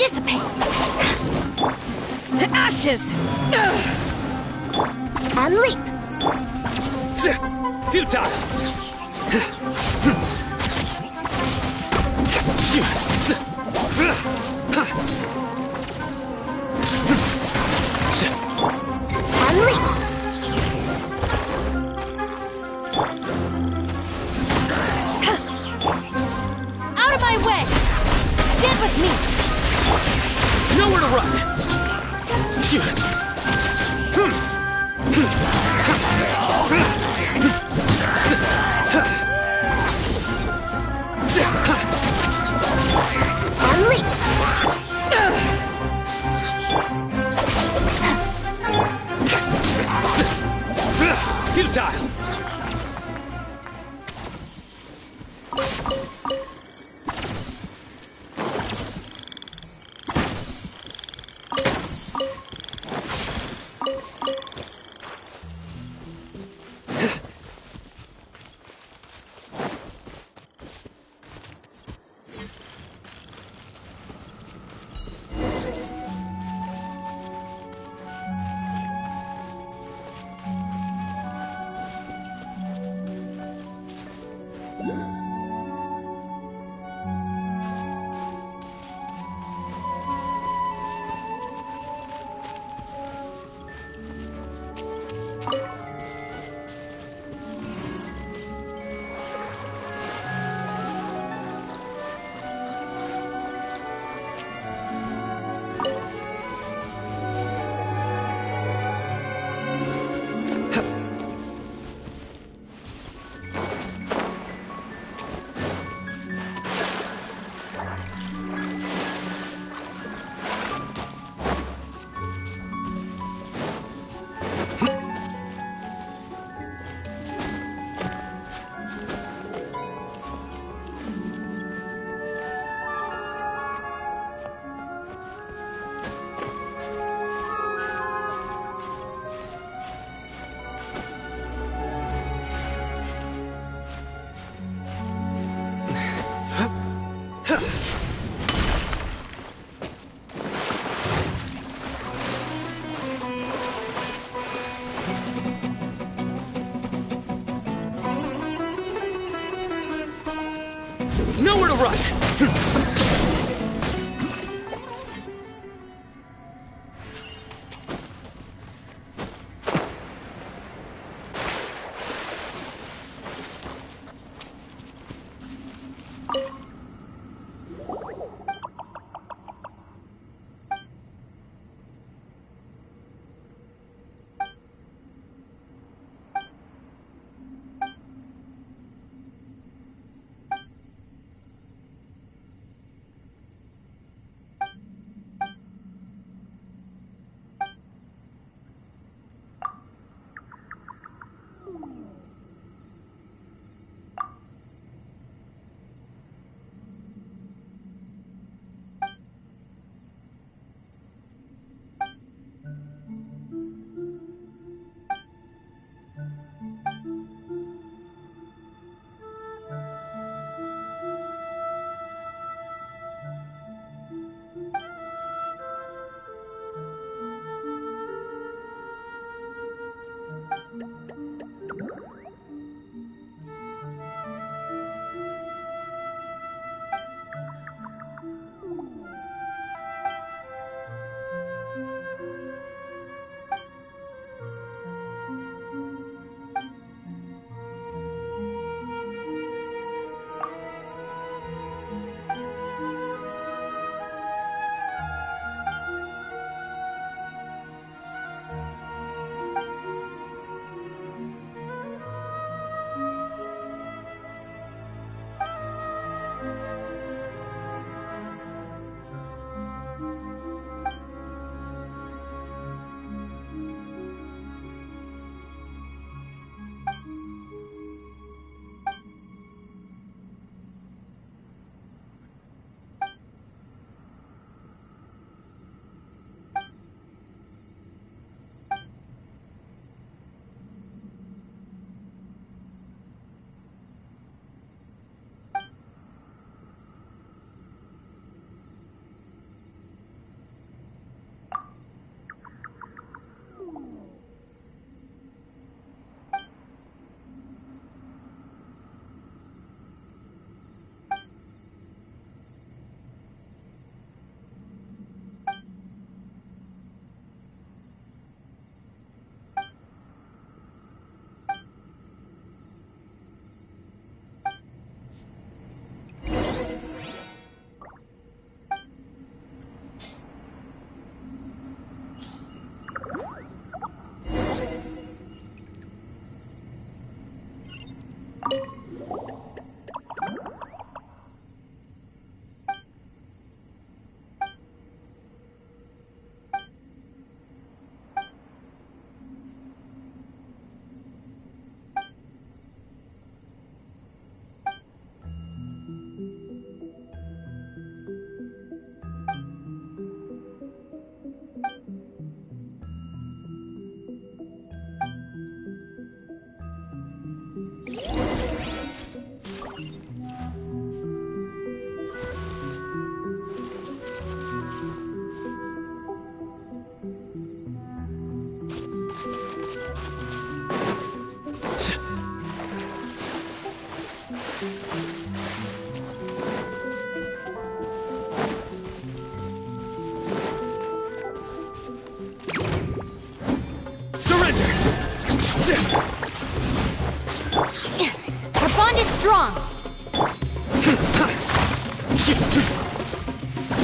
Dissipate! To ashes! And leap! Futile! And leap! Out of my way! Stand with me! Nowhere to run! And leap! Futile!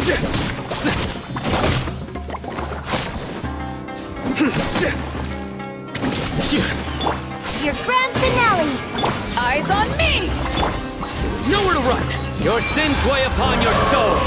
Your grand finale! Eyes on me! Nowhere to run! Your sins weigh upon your soul!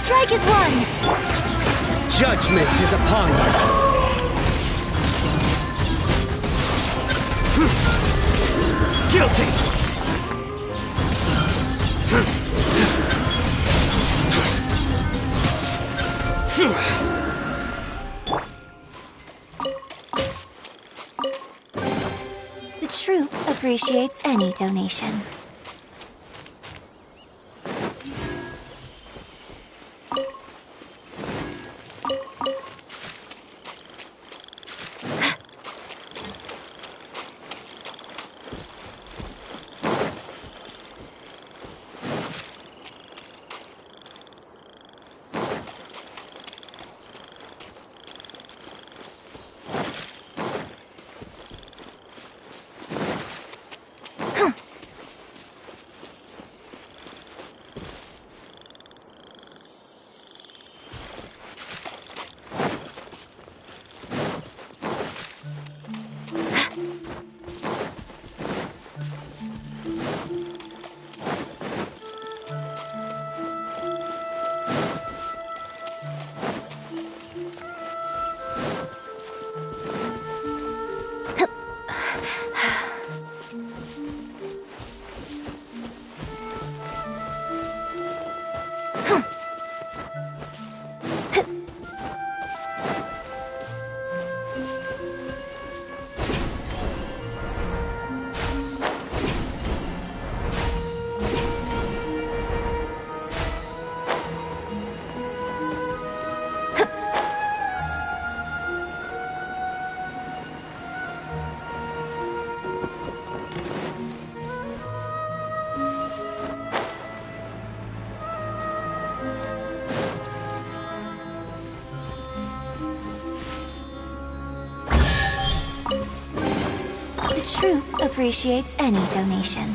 Strike is won! Judgment is upon you! Guilty! The troop appreciates any donation. troupe appreciates any donation.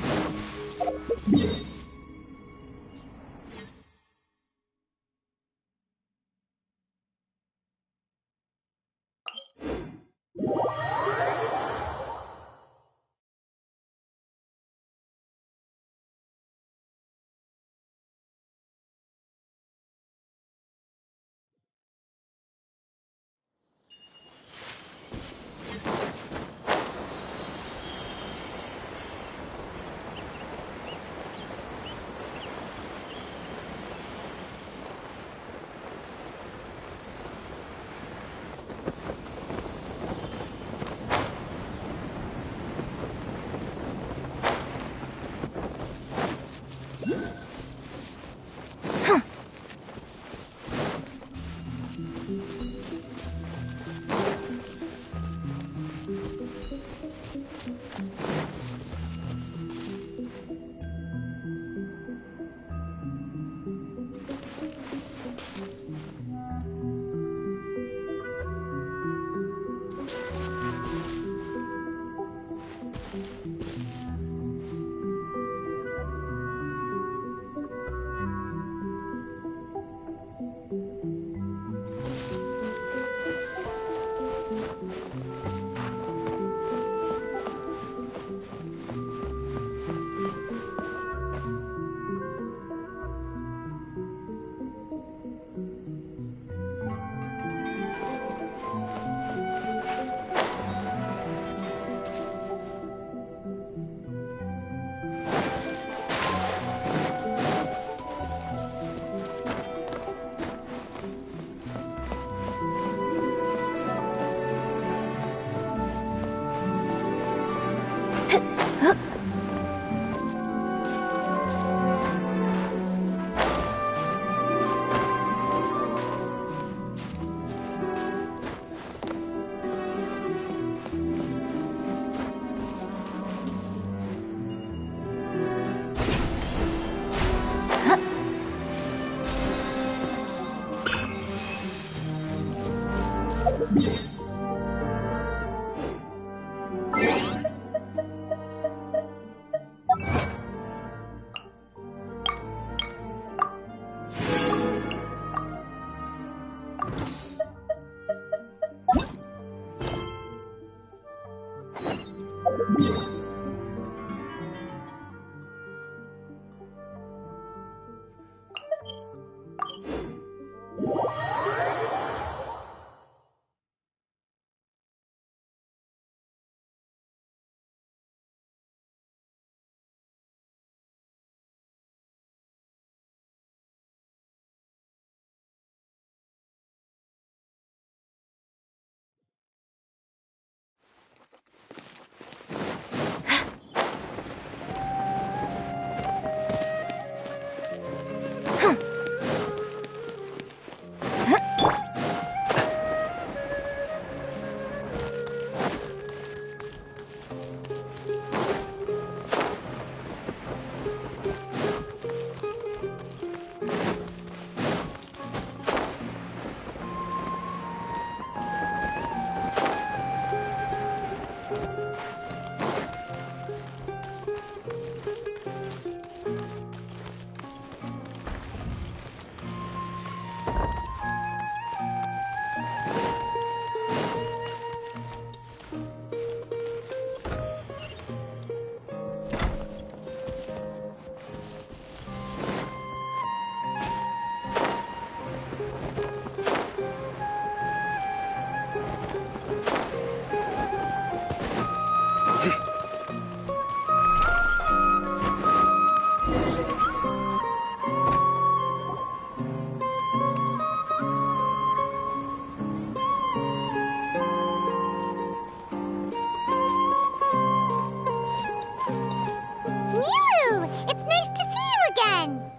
Nilou! It's nice to see you again!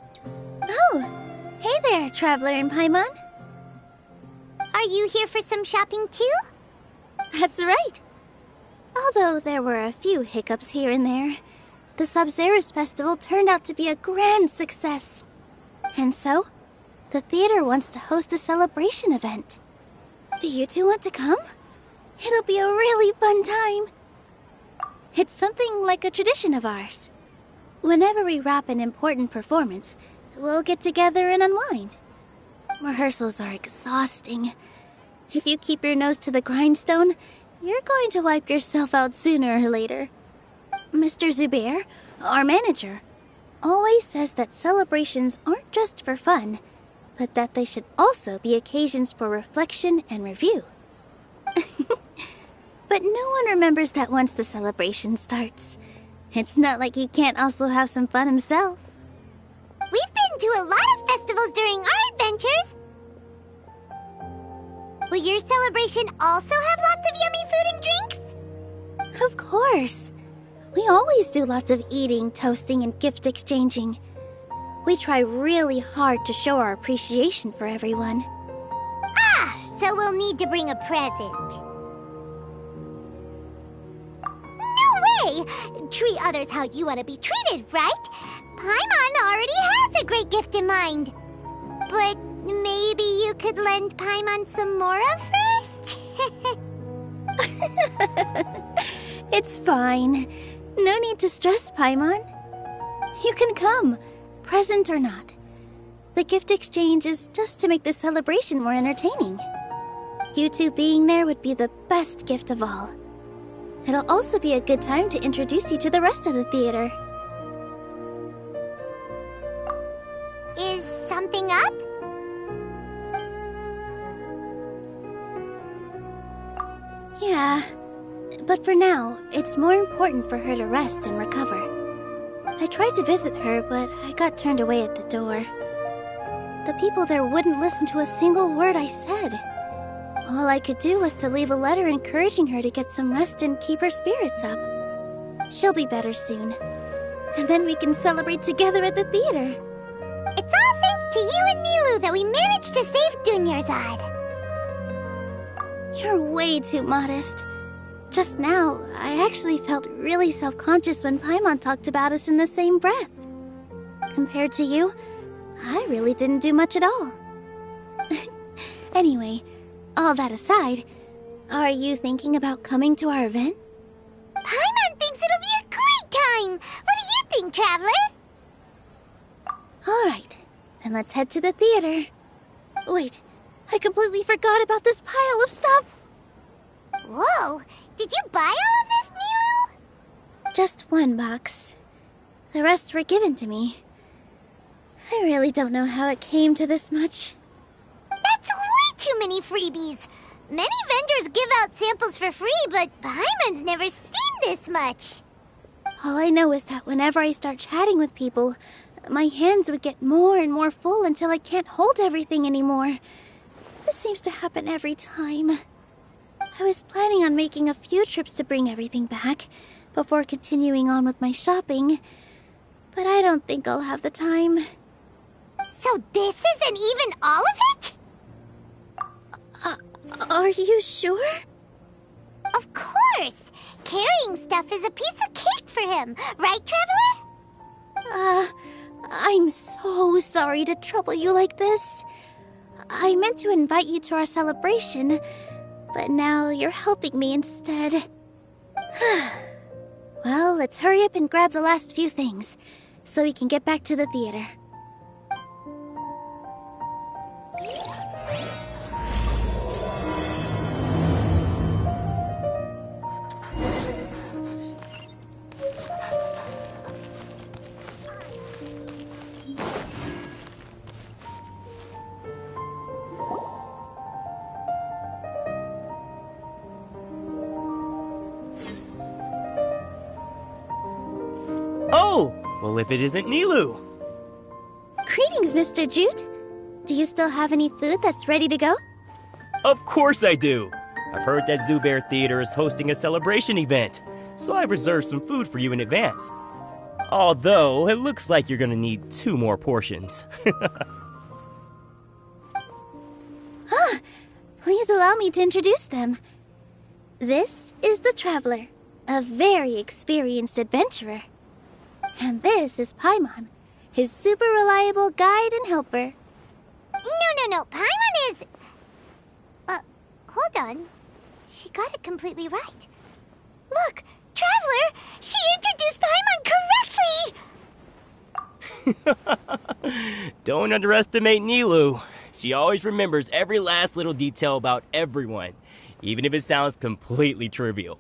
Oh, hey there, Traveler in Paimon. Are you here for some shopping too? That's right. Although there were a few hiccups here and there, the Sabzeruz festival turned out to be a grand success. And so, the theater wants to host a celebration event. Do you two want to come? It'll be a really fun time. It's something like a tradition of ours. Whenever we wrap an important performance, we'll get together and unwind. Rehearsals are exhausting. If you keep your nose to the grindstone, you're going to wipe yourself out sooner or later. Mr. Zubair, our manager, always says that celebrations aren't just for fun, but that they should also be occasions for reflection and review. But no one remembers that once the celebration starts. It's not like he can't also have some fun himself. We've been to a lot of festivals during our adventures. Will your celebration also have lots of yummy food and drinks? Of course. We always do lots of eating, toasting, and gift exchanging. We try really hard to show our appreciation for everyone. Ah, so we'll need to bring a present. No way! Treat others how you want to be treated, right? Paimon already has a great gift in mind. But maybe you could lend Paimon some Mora first? It's fine. No need to stress, Paimon. You can come, present or not. The gift exchange is just to make the celebration more entertaining. You two being there would be the best gift of all. It'll also be a good time to introduce you to the rest of the theater. Is something up? Yeah, but for now, it's more important for her to rest and recover. I tried to visit her, but I got turned away at the door. The people there wouldn't listen to a single word I said. All I could do was to leave a letter encouraging her to get some rest and keep her spirits up. She'll be better soon. And then we can celebrate together at the theater. It's all thanks to you and Nilou that we managed to save Dunyarzad. You're way too modest. Just now, I actually felt really self-conscious when Paimon talked about us in the same breath. Compared to you, I really didn't do much at all. Anyway, all that aside, are you thinking about coming to our event? Paimon thinks it'll be a great time! What do you think, Traveler? Alright, then let's head to the theater. Wait, I completely forgot about this pile of stuff! Whoa! Did you buy all of this, Nilou? Just one box. The rest were given to me. I really don't know how it came to this much. That's way too many freebies! Many vendors give out samples for free, but Paimon's never seen this much! All I know is that whenever I start chatting with people, my hands would get more and more full until I can't hold everything anymore. This seems to happen every time. I was planning on making a few trips to bring everything back before continuing on with my shopping, but I don't think I'll have the time. So this isn't even all of it? Are you sure? Of course! Carrying stuff is a piece of cake for him, right, Traveler? I'm so sorry to trouble you like this. I meant to invite you to our celebration, but now you're helping me instead. Well, let's hurry up and grab the last few things, so we can get back to the theater. Oh! Well, if it isn't Nilou! Greetings, Mr. Jute. Do you still have any food that's ready to go? Of course I do! I've heard that Zubair Theater is hosting a celebration event, so I've reserved some food for you in advance. Although, it looks like you're gonna need 2 more portions. Please allow me to introduce them. This is the Traveler, a very experienced adventurer. And this is Paimon, his super reliable guide and helper. No. Paimon is... hold on. She got it completely right. Look, Traveler, she introduced Paimon correctly! Don't underestimate Nilou. She always remembers every last little detail about everyone, even if it sounds completely trivial.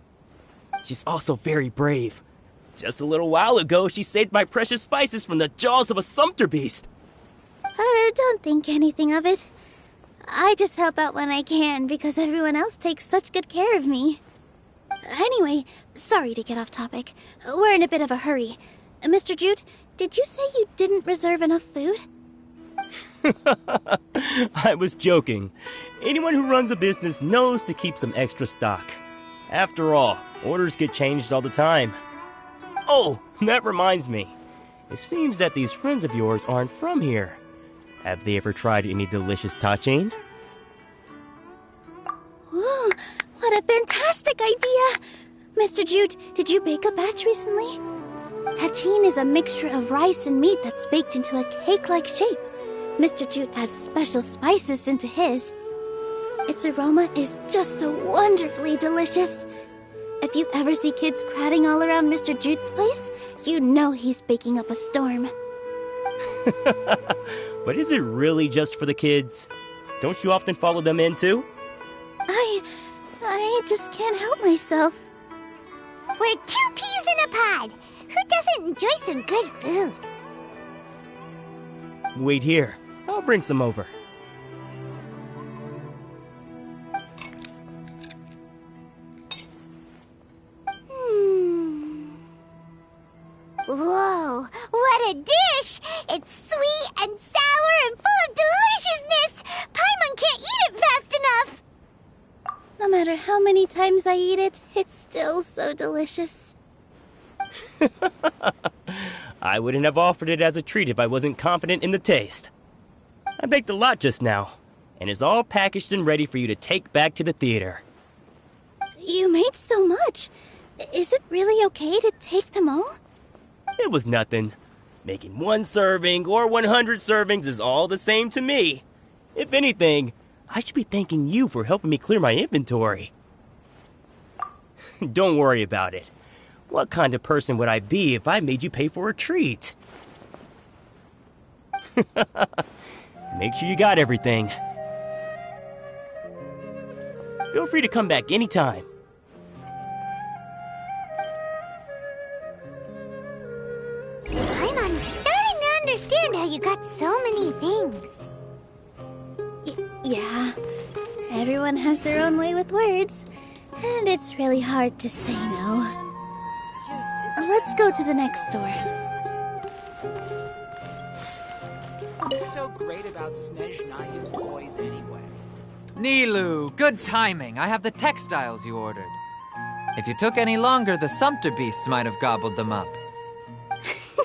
She's also very brave. Just a little while ago, she saved my precious spices from the jaws of a sumpter beast. Don't think anything of it. I just help out when I can because everyone else takes such good care of me. Anyway, sorry to get off topic. We're in a bit of a hurry. Mr. Jute, did you say you didn't reserve enough food? I was joking. Anyone who runs a business knows to keep some extra stock. After all, orders get changed all the time. Oh, that reminds me. It seems that these friends of yours aren't from here. Have they ever tried any delicious tachin? Ooh, what a fantastic idea! Mr. Jute, did you bake a batch recently? Tachin is a mixture of rice and meat that's baked into a cake-like shape. Mr. Jute adds special spices into his. Its aroma is just so wonderfully delicious. If you ever see kids crowding all around Mr. Jute's place, you know he's baking up a storm. But is it really just for the kids? Don't you often follow them in too? I just can't help myself. We're 2 peas in a pod! Who doesn't enjoy some good food? Wait here. I'll bring some over. Whoa, what a dish! It's sweet and sour and full of deliciousness! Paimon can't eat it fast enough! No matter how many times I eat it, it's still so delicious. I wouldn't have offered it as a treat if I wasn't confident in the taste. I baked a lot just now, and it's all packaged and ready for you to take back to the theater. You made so much. Is it really okay to take them all? It was nothing. Making 1 serving or 100 servings is all the same to me. If anything, I should be thanking you for helping me clear my inventory. Don't worry about it. What kind of person would I be if I made you pay for a treat? Make sure you got everything. Feel free to come back anytime. Paimon's starting to understand how you got so many things. Yeah. Everyone has their own way with words, and it's really hard to say no. Let's go to the next store. What's so great about Snezhnaya's boys anyway? Nilou, good timing. I have the textiles you ordered. If you took any longer, the sumpter beasts might have gobbled them up.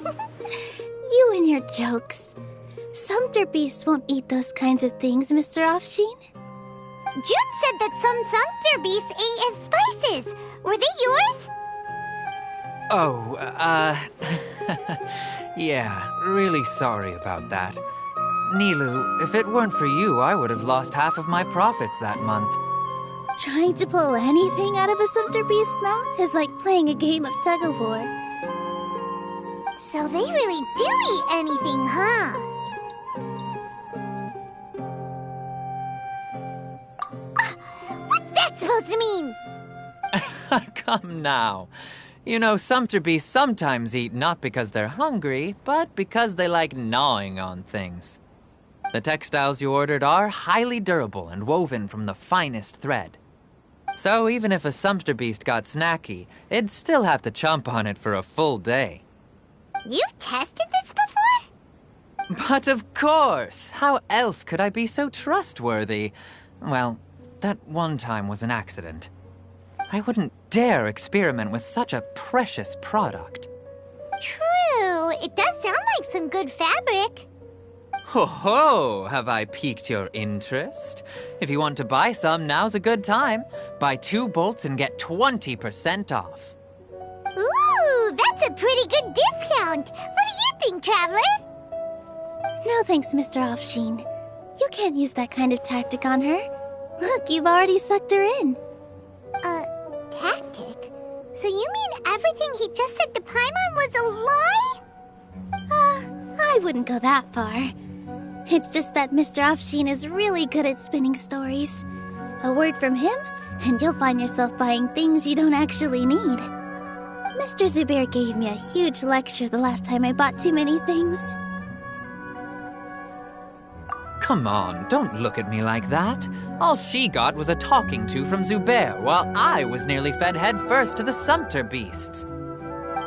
You and your jokes. Sumpter beasts won't eat those kinds of things, Mr. Offsheen. Jute said that some sumpter beasts ate his spices. Were they yours? Oh, yeah, really sorry about that. Nilou, if it weren't for you, I would have lost half of my profits that month. Trying to pull anything out of a sumpter beast's mouth is like playing a game of tug-of-war. So they really do eat anything, huh? What's that supposed to mean? Come now. You know, sumpter beasts sometimes eat not because they're hungry, but because they like gnawing on things. The textiles you ordered are highly durable and woven from the finest thread. So even if a sumpter beast got snacky, it'd still have to chomp on it for a full day. You've tested this before? But of course! How else could I be so trustworthy? Well, that one time was an accident. I wouldn't dare experiment with such a precious product. True. It does sound like some good fabric. Ho ho! Have I piqued your interest? If you want to buy some, now's a good time. Buy 2 bolts and get 20% off. Ooh, that's a pretty good discount. What do you think, Traveler? No thanks, Mr. Offsheen. You can't use that kind of tactic on her. Look, you've already sucked her in. Tactic? So you mean everything he just said to Paimon was a lie? I wouldn't go that far. It's just that Mr. Afshin is really good at spinning stories. A word from him, and you'll find yourself buying things you don't actually need. Mr. Zubair gave me a huge lecture the last time I bought too many things. Come on, don't look at me like that. All she got was a talking to from Zubair, while I was nearly fed head first to the sumpter beasts.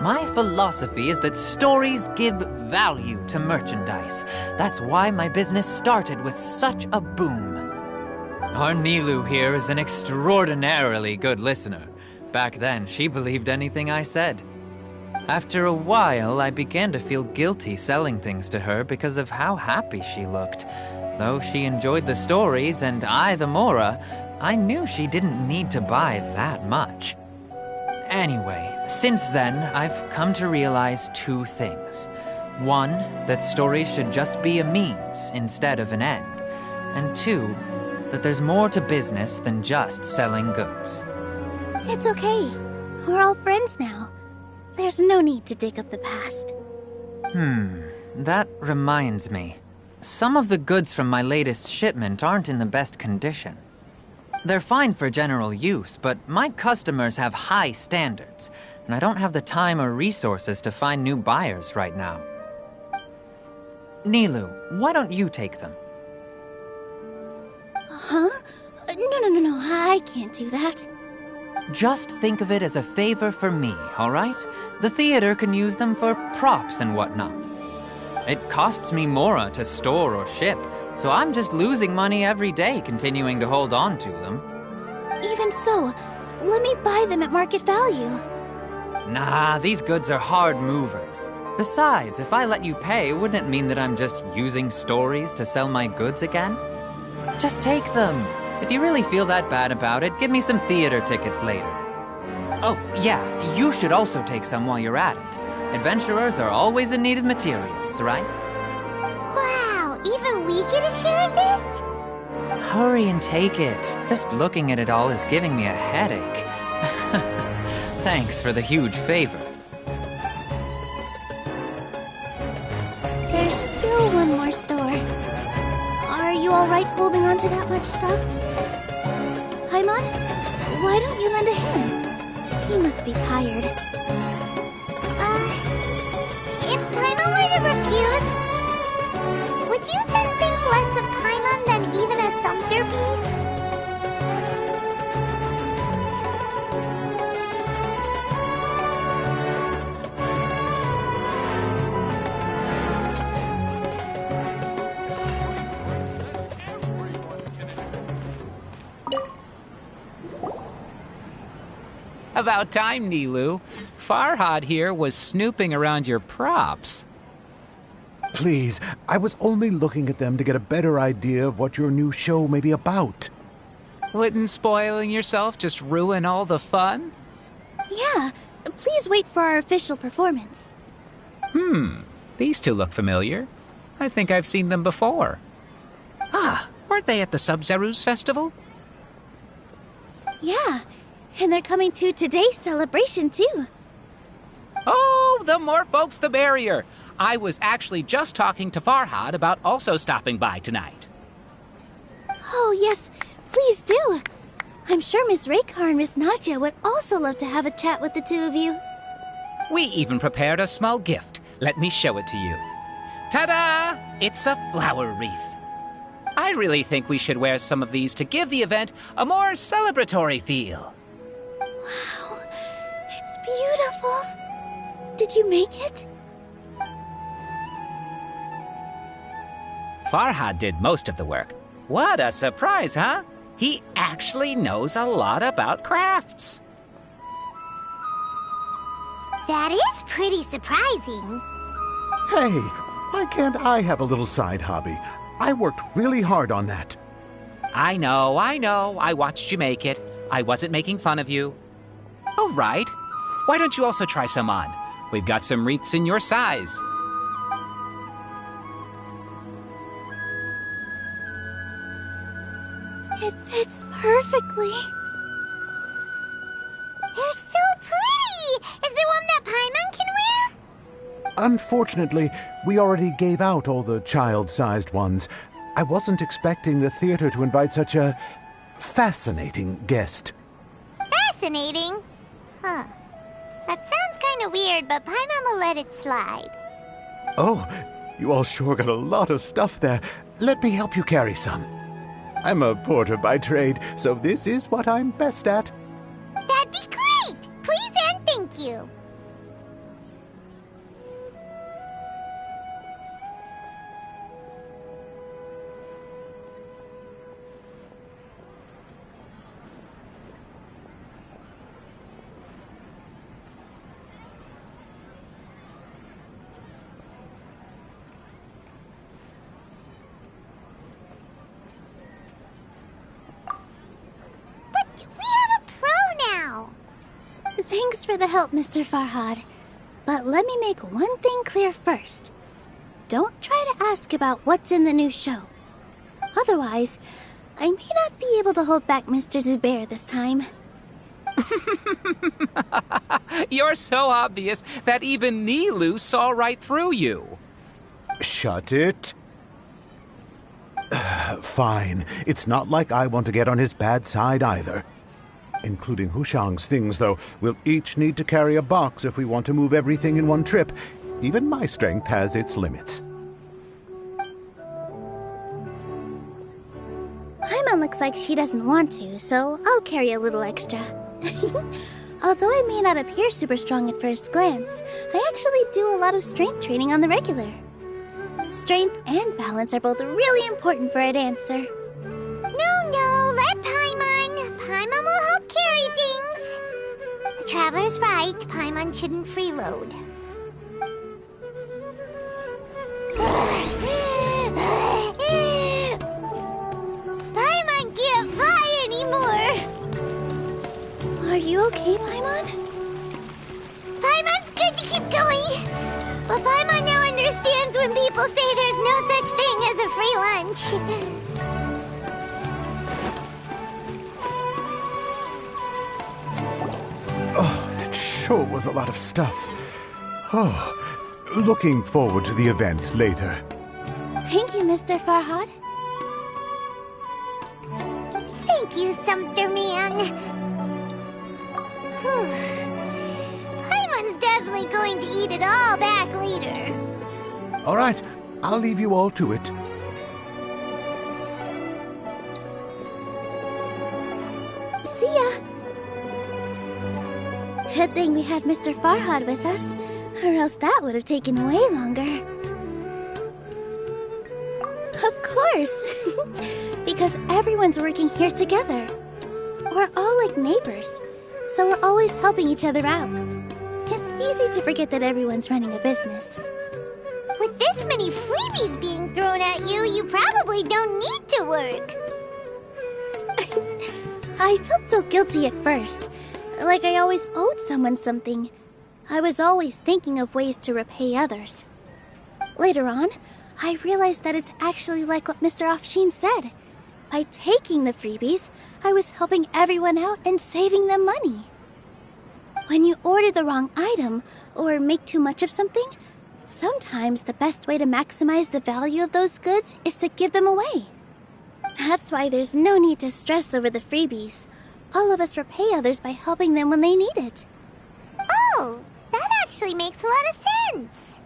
My philosophy is that stories give value to merchandise. That's why my business started with such a boom. Our Nilou here is an extraordinarily good listener. Back then, she believed anything I said. After a while, I began to feel guilty selling things to her because of how happy she looked. Though she enjoyed the stories and I the Mora, I knew she didn't need to buy that much. Anyway, since then, I've come to realize two things. One, that stories should just be a means instead of an end. And two, that there's more to business than just selling goods. It's okay. We're all friends now. There's no need to dig up the past. That reminds me. Some of the goods from my latest shipment aren't in the best condition. They're fine for general use, but my customers have high standards, and I don't have the time or resources to find new buyers right now. Nilou, why don't you take them? Huh? No, I can't do that. Just think of it as a favor for me, all right? The theater can use them for props and whatnot. It costs me Mora to store or ship, so I'm just losing money every day continuing to hold on to them. Even so, let me buy them at market value. Nah, these goods are hard movers. Besides, if I let you pay, wouldn't it mean that I'm just using stories to sell my goods again? Just take them. If you really feel that bad about it, give me some theater tickets later. Oh, yeah, you should also take some while you're at it. Adventurers are always in need of materials, right? Wow, even we get a share of this? Hurry and take it. Just looking at it all is giving me a headache. Thanks for the huge favor. There's still one more store. Are you alright holding on to that much stuff? Paimon, why don't you lend a hand? He must be tired. If Paimon were to refuse, would you then think less of Paimon than even a sumpter beast? About time, Nilou. Farhad here was snooping around your props. Please, I was only looking at them to get a better idea of what your new show may be about. Wouldn't spoiling yourself just ruin all the fun? Yeah, please wait for our official performance. These two look familiar. I think I've seen them before. Ah, weren't they at the Sub-Zerus festival? Yeah, and they're coming to today's celebration too. Oh, the more folks the merrier. I was actually just talking to Farhad about also stopping by tonight. Oh yes, please do. I'm sure Miss Raykar and Miss Nadja would also love to have a chat with the two of you. We even prepared a small gift. Let me show it to you. Ta-da! It's a flower wreath. I really think we should wear some of these to give the event a more celebratory feel. Wow, it's beautiful. Did you make it? Farhad did most of the work. What a surprise, huh? He actually knows a lot about crafts. That is pretty surprising. Hey, why can't I have a little side hobby? I worked really hard on that. I know. I watched you make it. I wasn't making fun of you. Oh, right. Why don't you also try some on? We've got some wreaths in your size. It fits perfectly. They're so pretty! Unfortunately, we already gave out all the child-sized ones. I wasn't expecting the theater to invite such a fascinating guest. Fascinating? Huh. That sounds kind of weird, but Paimon will let it slide. Oh, you all sure got a lot of stuff there. Let me help you carry some. I'm a porter by trade, so this is what I'm best at. That'd be great! Please and thank you. Thanks for the help, Mr. Farhad. But let me make one thing clear first. Don't try to ask about what's in the new show. Otherwise, I may not be able to hold back Mr. Zubair this time. You're so obvious that even Nilou saw right through you. Shut it. Fine. It's not like I want to get on his bad side either. Including Hushang's things, though. We'll each need to carry a box if we want to move everything in one trip. Even my strength has its limits. Paimon looks like she doesn't want to, so I'll carry a little extra. Although I may not appear super strong at first glance, I actually do a lot of strength training on the regular. Strength and balance are both really important for a dancer. No, let Paimon. Paimon will help carry things. The Traveler's right. Paimon shouldn't freeload. Paimon can't fly anymore. Are you okay, Paimon? Paimon's good to keep going. But Paimon now understands when people say there's no such thing as a free lunch. Oh, that sure was a lot of stuff. Oh, looking forward to the event later. Thank you, Mr. Farhad. Thank you, Sumpter Man. Whew. Paimon's definitely going to eat it all back later. All right, I'll leave you all to it. See ya. Good thing we had Mr. Farhad with us, or else that would have taken way longer. Of course! Because everyone's working here together. We're all like neighbors, so we're always helping each other out. It's easy to forget that everyone's running a business. With this many freebies being thrown at you, you probably don't need to work. I felt so guilty at first, like I always owed someone something. I was always thinking of ways to repay others. Later on, I realized that it's actually like what Mr. Afshin said. By taking the freebies, I was helping everyone out and saving them money. When you order the wrong item, or make too much of something, sometimes the best way to maximize the value of those goods is to give them away. That's why there's no need to stress over the freebies. All of us repay others by helping them when they need it. Oh, that actually makes a lot of sense.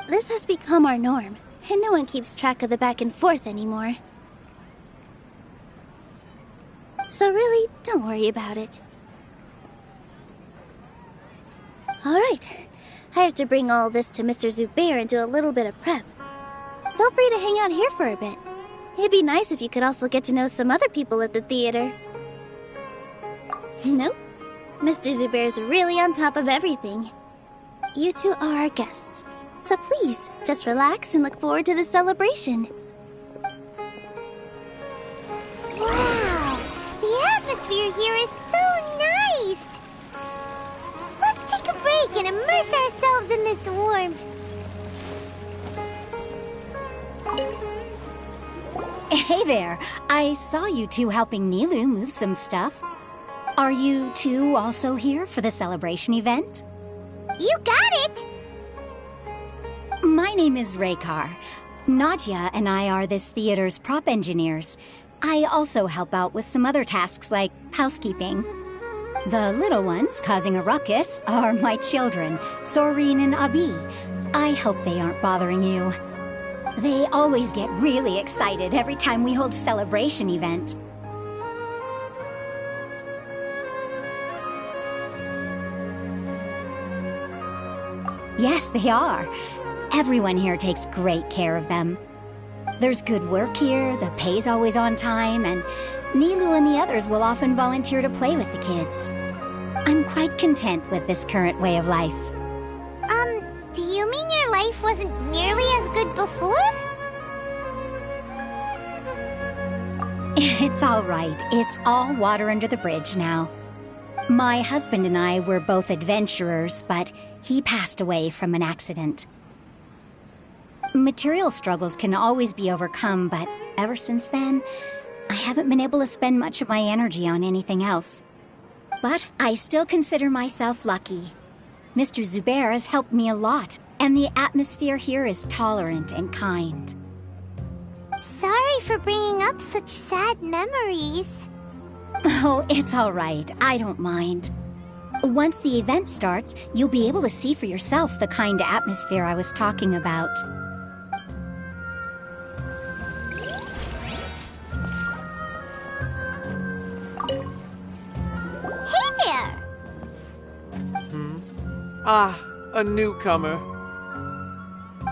This has become our norm, and no one keeps track of the back and forth anymore. So really, don't worry about it. Alright, I have to bring all this to Mr. Zubair and do a little bit of prep. Feel free to hang out here for a bit. It'd be nice if you could also get to know some other people at the theater. Nope. Mr. Zubair's really on top of everything. You two are our guests, so please, just relax and look forward to the celebration. Wow, the atmosphere here is so nice. Let's take a break and immerse ourselves in this warmth. Hey there, I saw you two helping Nilou move some stuff. Are you two also here for the celebration event? You got it! My name is Raykar. Nadia and I are this theater's prop engineers. I also help out with some other tasks like housekeeping. The little ones causing a ruckus are my children, Sorin and Abi. I hope they aren't bothering you. They always get really excited every time we hold a celebration event. Yes, they are. Everyone here takes great care of them. There's good work here, the pay's always on time, and Nilou and the others will often volunteer to play with the kids. I'm quite content with this current way of life. Do you mean your life wasn't nearly as good before? It's all right. It's all water under the bridge now. My husband and I were both adventurers, but he passed away from an accident. Material struggles can always be overcome, but ever since then, I haven't been able to spend much of my energy on anything else. But I still consider myself lucky. Mr. Zubair has helped me a lot, and the atmosphere here is tolerant and kind. Sorry for bringing up such sad memories. Oh, it's all right. I don't mind. Once the event starts, you'll be able to see for yourself the kind of atmosphere I was talking about. Hey there! Ah, a newcomer.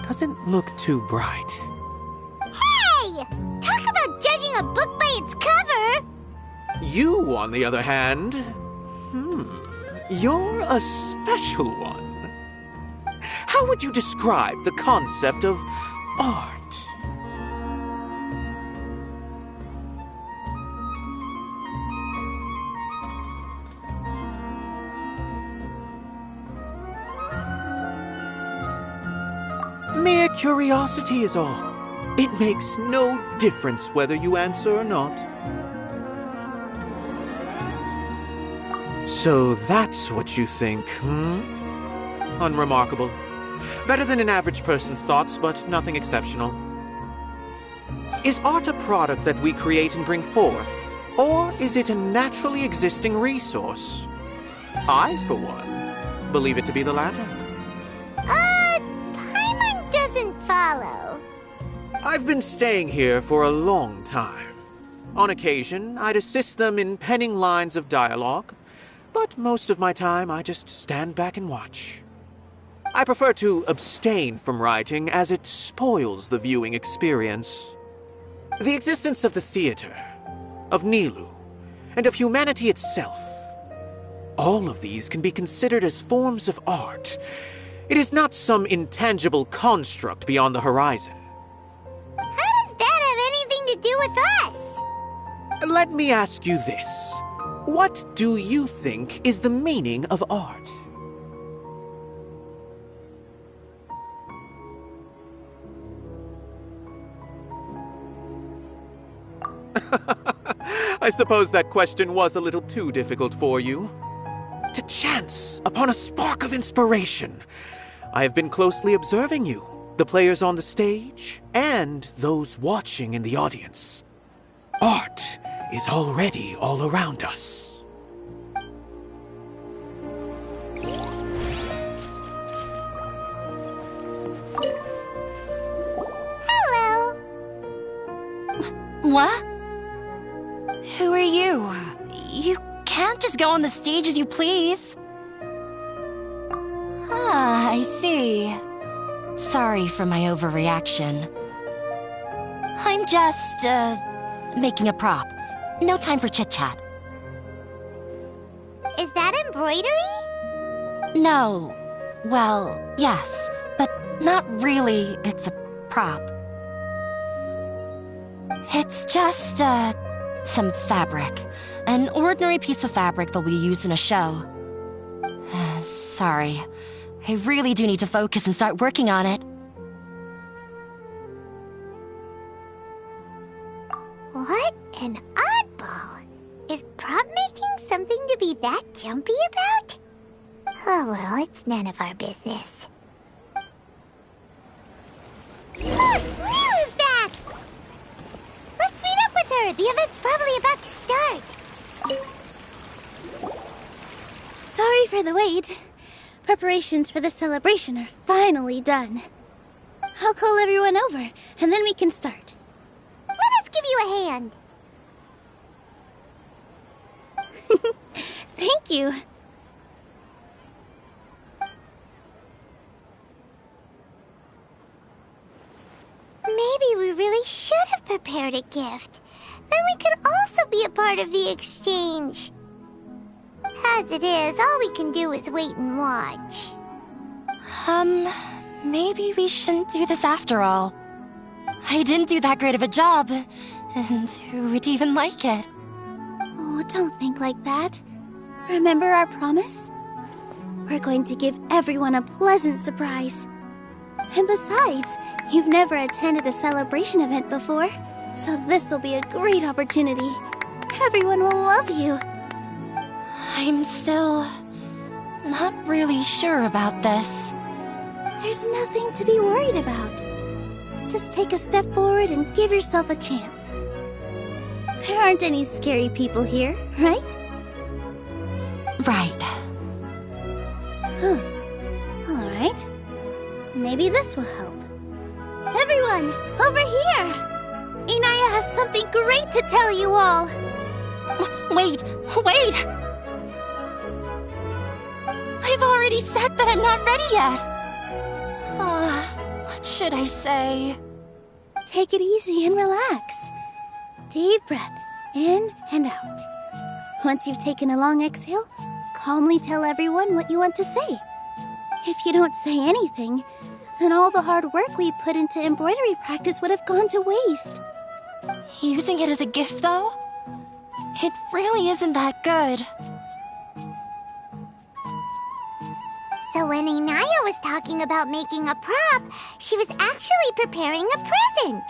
Doesn't look too bright. Hey! Talk about judging a book by its cover! You, on the other hand, you're a special one. How would you describe the concept of art? Mere curiosity is all. It makes no difference whether you answer or not. So that's what you think, Unremarkable. Better than an average person's thoughts, but nothing exceptional. Is art a product that we create and bring forth? Or is it a naturally existing resource? I, for one, believe it to be the latter. Paimon doesn't follow. I've been staying here for a long time. On occasion, I'd assist them in penning lines of dialogue, but most of my time I just stand back and watch. I prefer to abstain from writing as it spoils the viewing experience. The existence of the theater, of Nilou, and of humanity itself, all of these can be considered as forms of art. It is not some intangible construct beyond the horizon. How does that have anything to do with us? Let me ask you this. What do you think is the meaning of art? I suppose that question was a little too difficult for you. To chance upon a spark of inspiration. I have been closely observing you, the players on the stage, and those watching in the audience. Art is already all around us. Hello. What? Who are you? You can't just go on the stage as you please. Ah, I see. Sorry for my overreaction. I'm just, making a prop. No time for chit-chat. Is that embroidery? No. Well, yes, but not really. It's a prop. It's just, some fabric. An ordinary piece of fabric that we use in a show. Sorry. I really do need to focus and start working on it. What an oddball. Is prop making something to be that jumpy about? Oh well, it's none of our business. Look! Nilou's back! Let's meet up with her! The event's probably about to start! Sorry for the wait. Preparations for the celebration are finally done. I'll call everyone over, and then we can start. Let us give you a hand! Thank you. Maybe we really should have prepared a gift. Then we could also be a part of the exchange. As it is, all we can do is wait and watch. Maybe we shouldn't do this after all. I didn't do that great of a job, and who would even like it? Oh, don't think like that. Remember our promise? We're going to give everyone a pleasant surprise. And besides, you've never attended a celebration event before, so this will be a great opportunity. Everyone will love you. I'm still not really sure about this. There's nothing to be worried about. Just take a step forward and give yourself a chance. There aren't any scary people here, right? Right. All right. Maybe this will help. Everyone, over here! Inaya has something great to tell you all. Wait! I've already said that I'm not ready yet. What should I say? Take it easy and relax. Deep breath, in and out. Once you've taken a long exhale, calmly tell everyone what you want to say. If you don't say anything, then all the hard work we put into embroidery practice would have gone to waste. Using it as a gift, though? It really isn't that good. So when Inaya was talking about making a prop, she was actually preparing a present.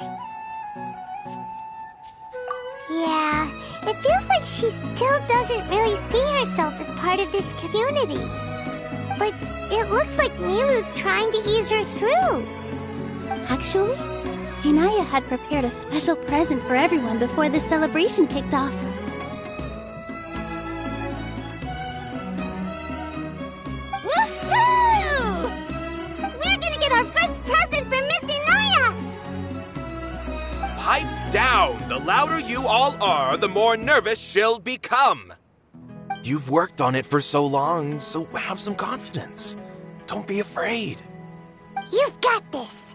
Yeah, it feels like she still doesn't really see herself as part of this community. But it looks like Nilou's trying to ease her through. Actually, Inaya had prepared a special present for everyone before the celebration kicked off. Woohoo! We're gonna get our first present from Miss Inaya! Pipe down! The louder you all are, the more nervous she'll become. You've worked on it for so long, so have some confidence. Don't be afraid. You've got this.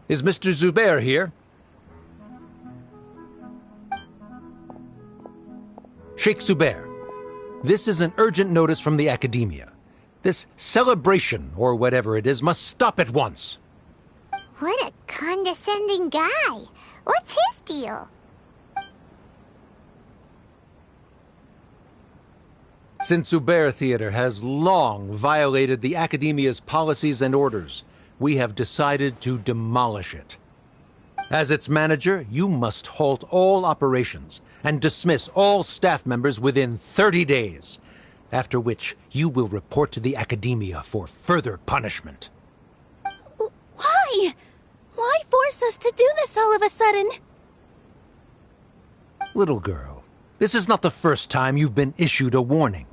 Is Mr. Zubair here? Sheikh Zubair, this is an urgent notice from the Academia. This celebration, or whatever it is, must stop at once. What a condescending guy. What's his deal? Since Zubair Theater has long violated the Academia's policies and orders, we have decided to demolish it. As its manager, you must halt all operations and dismiss all staff members within 30 days, after which you will report to the Academia for further punishment. Why? Why force us to do this all of a sudden? Little girl, this is not the first time you've been issued a warning.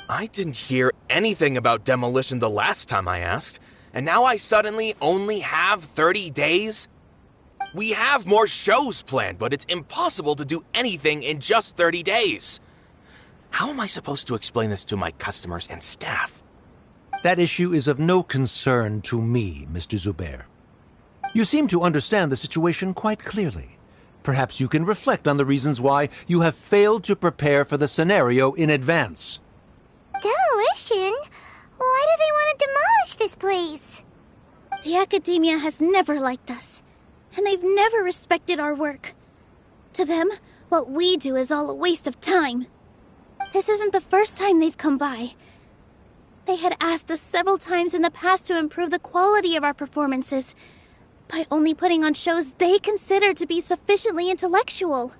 I didn't hear anything about demolition the last time I asked, and now I suddenly only have 30 days? We have more shows planned, but it's impossible to do anything in just 30 days. How am I supposed to explain this to my customers and staff? That issue is of no concern to me, Mr. Zubair. You seem to understand the situation quite clearly. Perhaps you can reflect on the reasons why you have failed to prepare for the scenario in advance. Demolition? Why do they want to demolish this place? The Academia has never liked us, and they've never respected our work. To them, what we do is all a waste of time. This isn't the first time they've come by. They had asked us several times in the past to improve the quality of our performances by only putting on shows they consider to be sufficiently intellectual.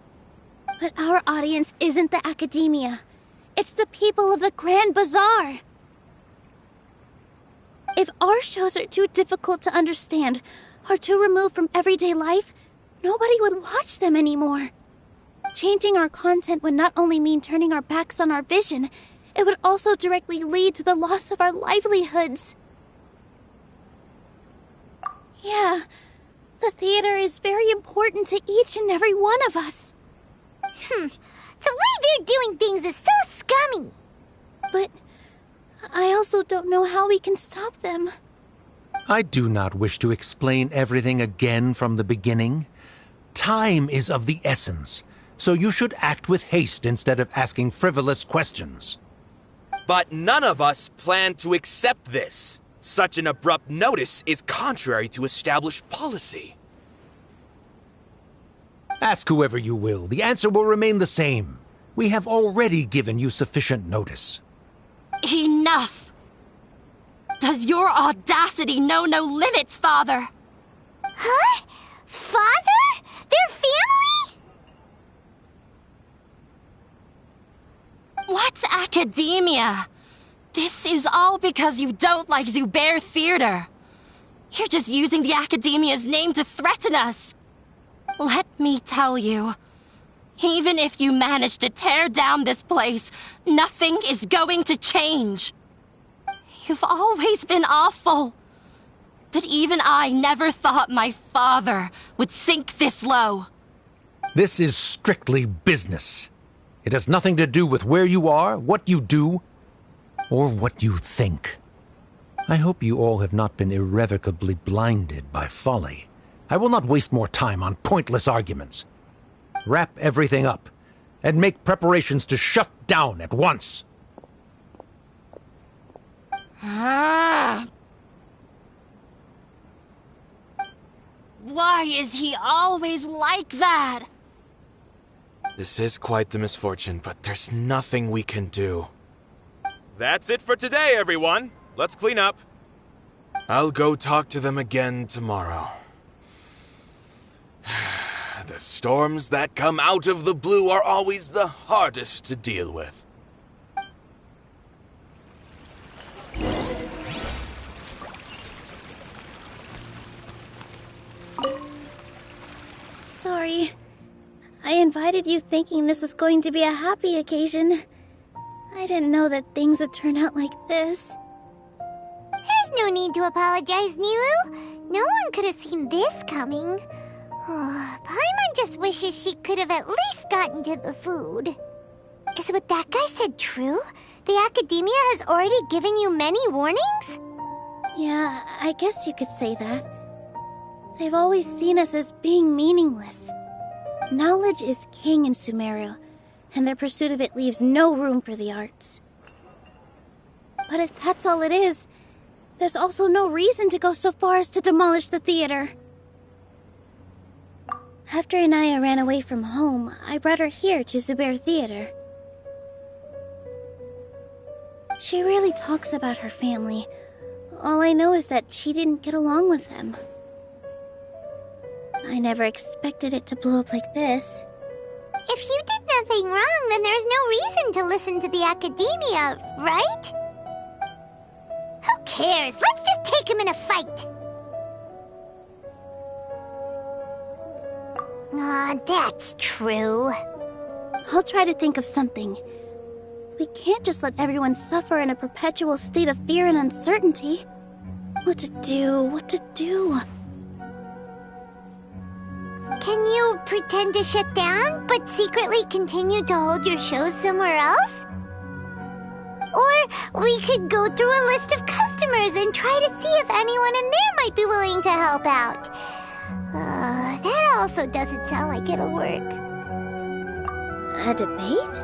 But our audience isn't the Academia, It's the people of the Grand Bazaar. If our shows are too difficult to understand or too removed from everyday life, nobody would watch them anymore. Changing our content would not only mean turning our backs on our vision, it would also directly lead to the loss of our livelihoods. Yeah, the theater is very important to each and every one of us. The way they're doing things is so scummy. But I also don't know how we can stop them. I do not wish to explain everything again from the beginning. Time is of the essence, so you should act with haste instead of asking frivolous questions. But none of us plan to accept this. Such an abrupt notice is contrary to established policy. Ask whoever you will. The answer will remain the same. We have already given you sufficient notice. Enough! Does your audacity know no limits, Father? Huh? Father? Their family? What academia? This is all because you don't like Zubair Theater. You're just using the academia's name to threaten us. Let me tell you, even if you manage to tear down this place, nothing is going to change. You've always been awful. But even I never thought my father would sink this low. This is strictly business. It has nothing to do with where you are, what you do, or what you think. I hope you all have not been irrevocably blinded by folly. I will not waste more time on pointless arguments. Wrap everything up, and make preparations to shut down at once. Why is he always like that? This is quite the misfortune, but there's nothing we can do. That's it for today, everyone. Let's clean up. I'll go talk to them again tomorrow. The storms that come out of the blue are always the hardest to deal with. Sorry. I invited you thinking this was going to be a happy occasion. I didn't know that things would turn out like this. There's no need to apologize, Nilou. No one could have seen this coming. Paimon just wishes she could have at least gotten to the food. Is what that guy said true? The academia has already given you many warnings? Yeah, I guess you could say that. They've always seen us as being meaningless. Knowledge is king in Sumeru, and their pursuit of it leaves no room for the arts. But if that's all it is, there's also no reason to go so far as to demolish the theater. After Anaya ran away from home, I brought her here to Zubair Theater. She rarely talks about her family. All I know is that she didn't get along with them. I never expected it to blow up like this. If you did nothing wrong, then there's no reason to listen to the academia, right? Who cares? Let's just take him in a fight. That's true. I'll try to think of something. We can't just let everyone suffer in a perpetual state of fear and uncertainty. What to do? Can you pretend to shut down, but secretly continue to hold your shows somewhere else? Or we could go through a list of customers and try to see if anyone in there might be willing to help out. That also doesn't sound like it'll work. A debate?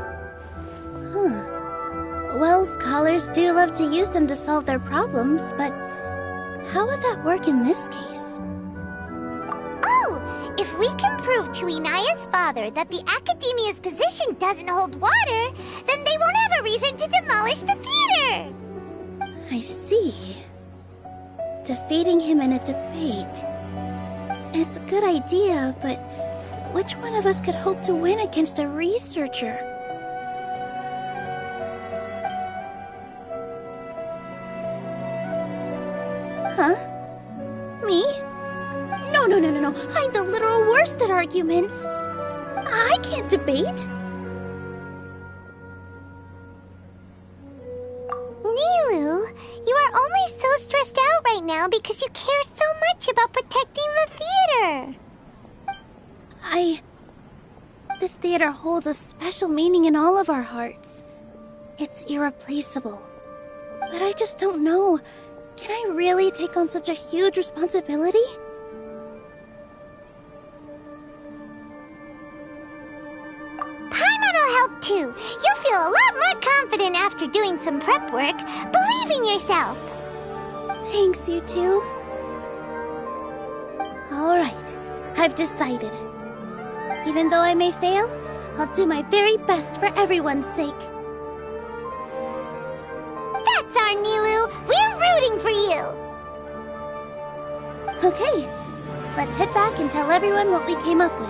Well, scholars do love to use them to solve their problems, but how would that work in this case? Oh, if we can prove to Inaya's father that the academia's position doesn't hold water, then they won't have a reason to demolish the theater. I see. Defeating him in a debate. It's a good idea, but which one of us could hope to win against a researcher? Huh? Me? No. I'm the literal worst at arguments. I can't debate. Nilou, you are only so stressed out right now because you care so much about protecting the theater. This theater holds a special meaning in all of our hearts. It's irreplaceable. But I just don't know. Can I really take on such a huge responsibility? Paimon will help too. You'll feel a lot more confident after doing some prep work. Believe in yourself. Thanks, you two. Alright, I've decided. Even though I may fail, I'll do my very best for everyone's sake. That's our Nilou! We're rooting for you! Okay, let's head back and tell everyone what we came up with.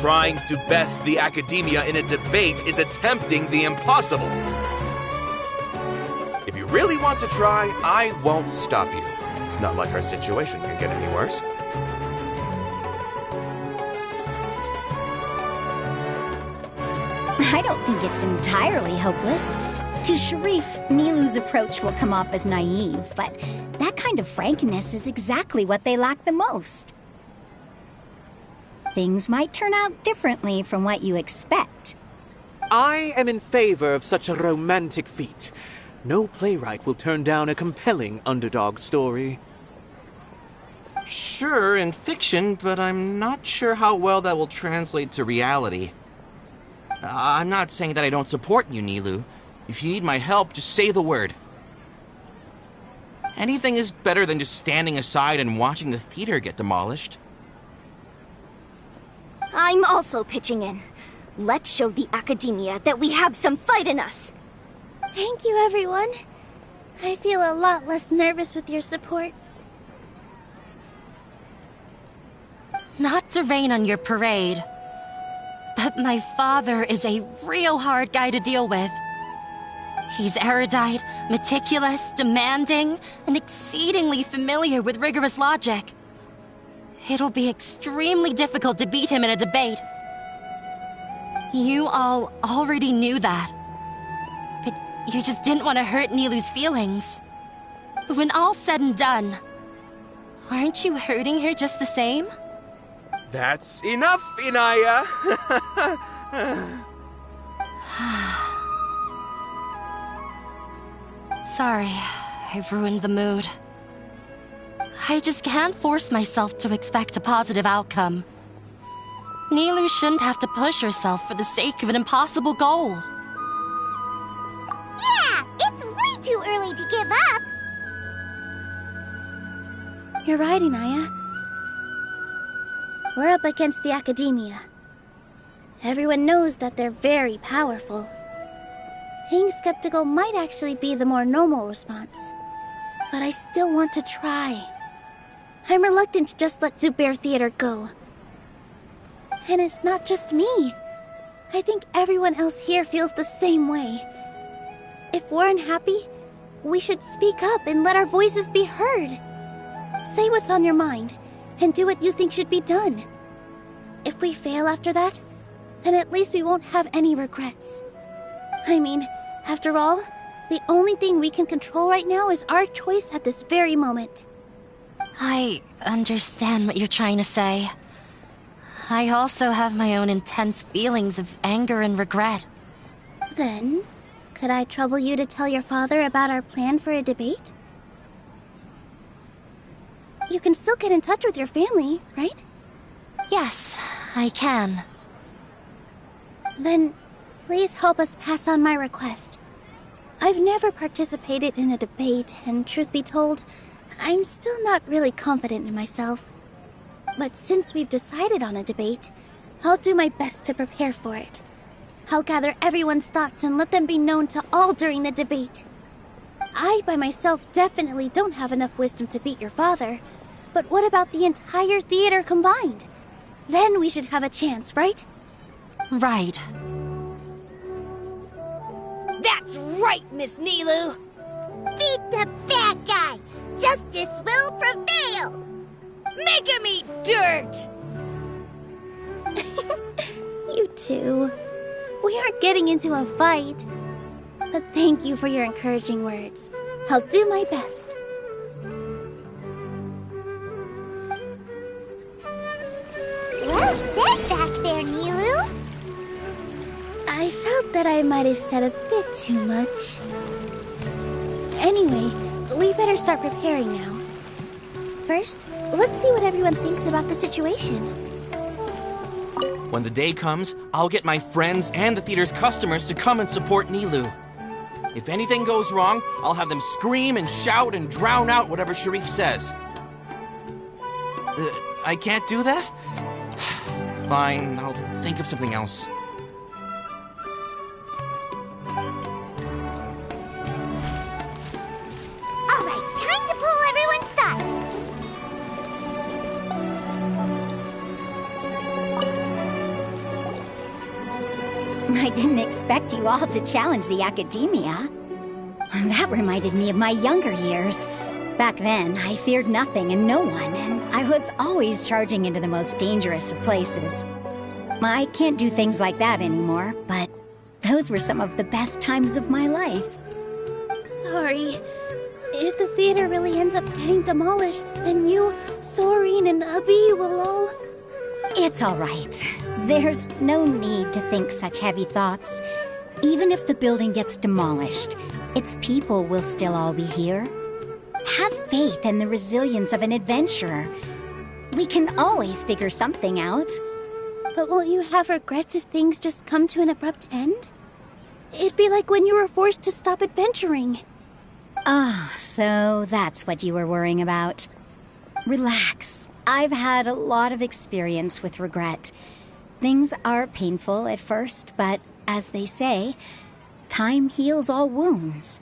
Trying to best the academia in a debate is attempting the impossible. If you really want to try, I won't stop you. It's not like our situation can get any worse. I don't think it's entirely hopeless. To Sharif, Nilou's approach will come off as naive, but that kind of frankness is exactly what they lack the most. Things might turn out differently from what you expect. I am in favor of such a romantic feat. No playwright will turn down a compelling underdog story. Sure, in fiction, but I'm not sure how well that will translate to reality. I'm not saying that I don't support you, Nilou. If you need my help, just say the word. Anything is better than just standing aside and watching the theater get demolished. I'm also pitching in. Let's show the academia that we have some fight in us. Thank you, everyone. I feel a lot less nervous with your support. Not to rain on your parade, but my father is a real hard guy to deal with. He's erudite, meticulous, demanding, and exceedingly familiar with rigorous logic. It'll be extremely difficult to beat him in a debate. You all already knew that. But you just didn't want to hurt Nilou's feelings. When all's said and done, aren't you hurting her just the same? That's enough, Inaya! Sorry, I ruined the mood. I just can't force myself to expect a positive outcome. Nilou shouldn't have to push herself for the sake of an impossible goal. Yeah, it's way too early to give up. You're right, Inaya. We're up against the academia. Everyone knows that they're very powerful. Being skeptical might actually be the more normal response. But I still want to try. I'm reluctant to just let Zubair Theater go. And it's not just me. I think everyone else here feels the same way. If we're unhappy, we should speak up and let our voices be heard. Say what's on your mind, and do what you think should be done. If we fail after that, then at least we won't have any regrets. I mean, after all, the only thing we can control right now is our choice at this very moment. I understand what you're trying to say. I also have my own intense feelings of anger and regret. Then, could I trouble you to tell your father about our plan for a debate? You can still get in touch with your family, right? Yes, I can. Then, please help us pass on my request. I've never participated in a debate, and truth be told, I'm still not really confident in myself. But since we've decided on a debate, I'll do my best to prepare for it. I'll gather everyone's thoughts and let them be known to all during the debate. I, by myself, definitely don't have enough wisdom to beat your father. But what about the entire theater combined? Then we should have a chance, right? Right. That's right, Miss Nilou! Beat the bad guy! Justice will prevail! Make him eat dirt! You two. We aren't getting into a fight. But thank you for your encouraging words. I'll do my best. Well said back there, Nilou. I felt that I might have said a bit too much. Anyway, we better start preparing now. First, let's see what everyone thinks about the situation. When the day comes, I'll get my friends and the theater's customers to come and support Nilou. If anything goes wrong, I'll have them scream and shout and drown out whatever Sharif says. I can't do that? Fine, I'll think of something else. Alright, time to pull everyone's thoughts. I didn't expect you all to challenge the academia. That reminded me of my younger years. Back then, I feared nothing and no one, and I was always charging into the most dangerous of places. I can't do things like that anymore, but those were some of the best times of my life. Sorry. If the theater really ends up getting demolished, then you, Soren, and Abi will all... It's all right. There's no need to think such heavy thoughts. Even if the building gets demolished, its people will still all be here. Have faith in the resilience of an adventurer. We can always figure something out. But won't you have regrets if things just come to an abrupt end? It'd be like when you were forced to stop adventuring. Ah, so that's what you were worrying about. Relax. I've had a lot of experience with regret. Things are painful at first, but as they say, time heals all wounds.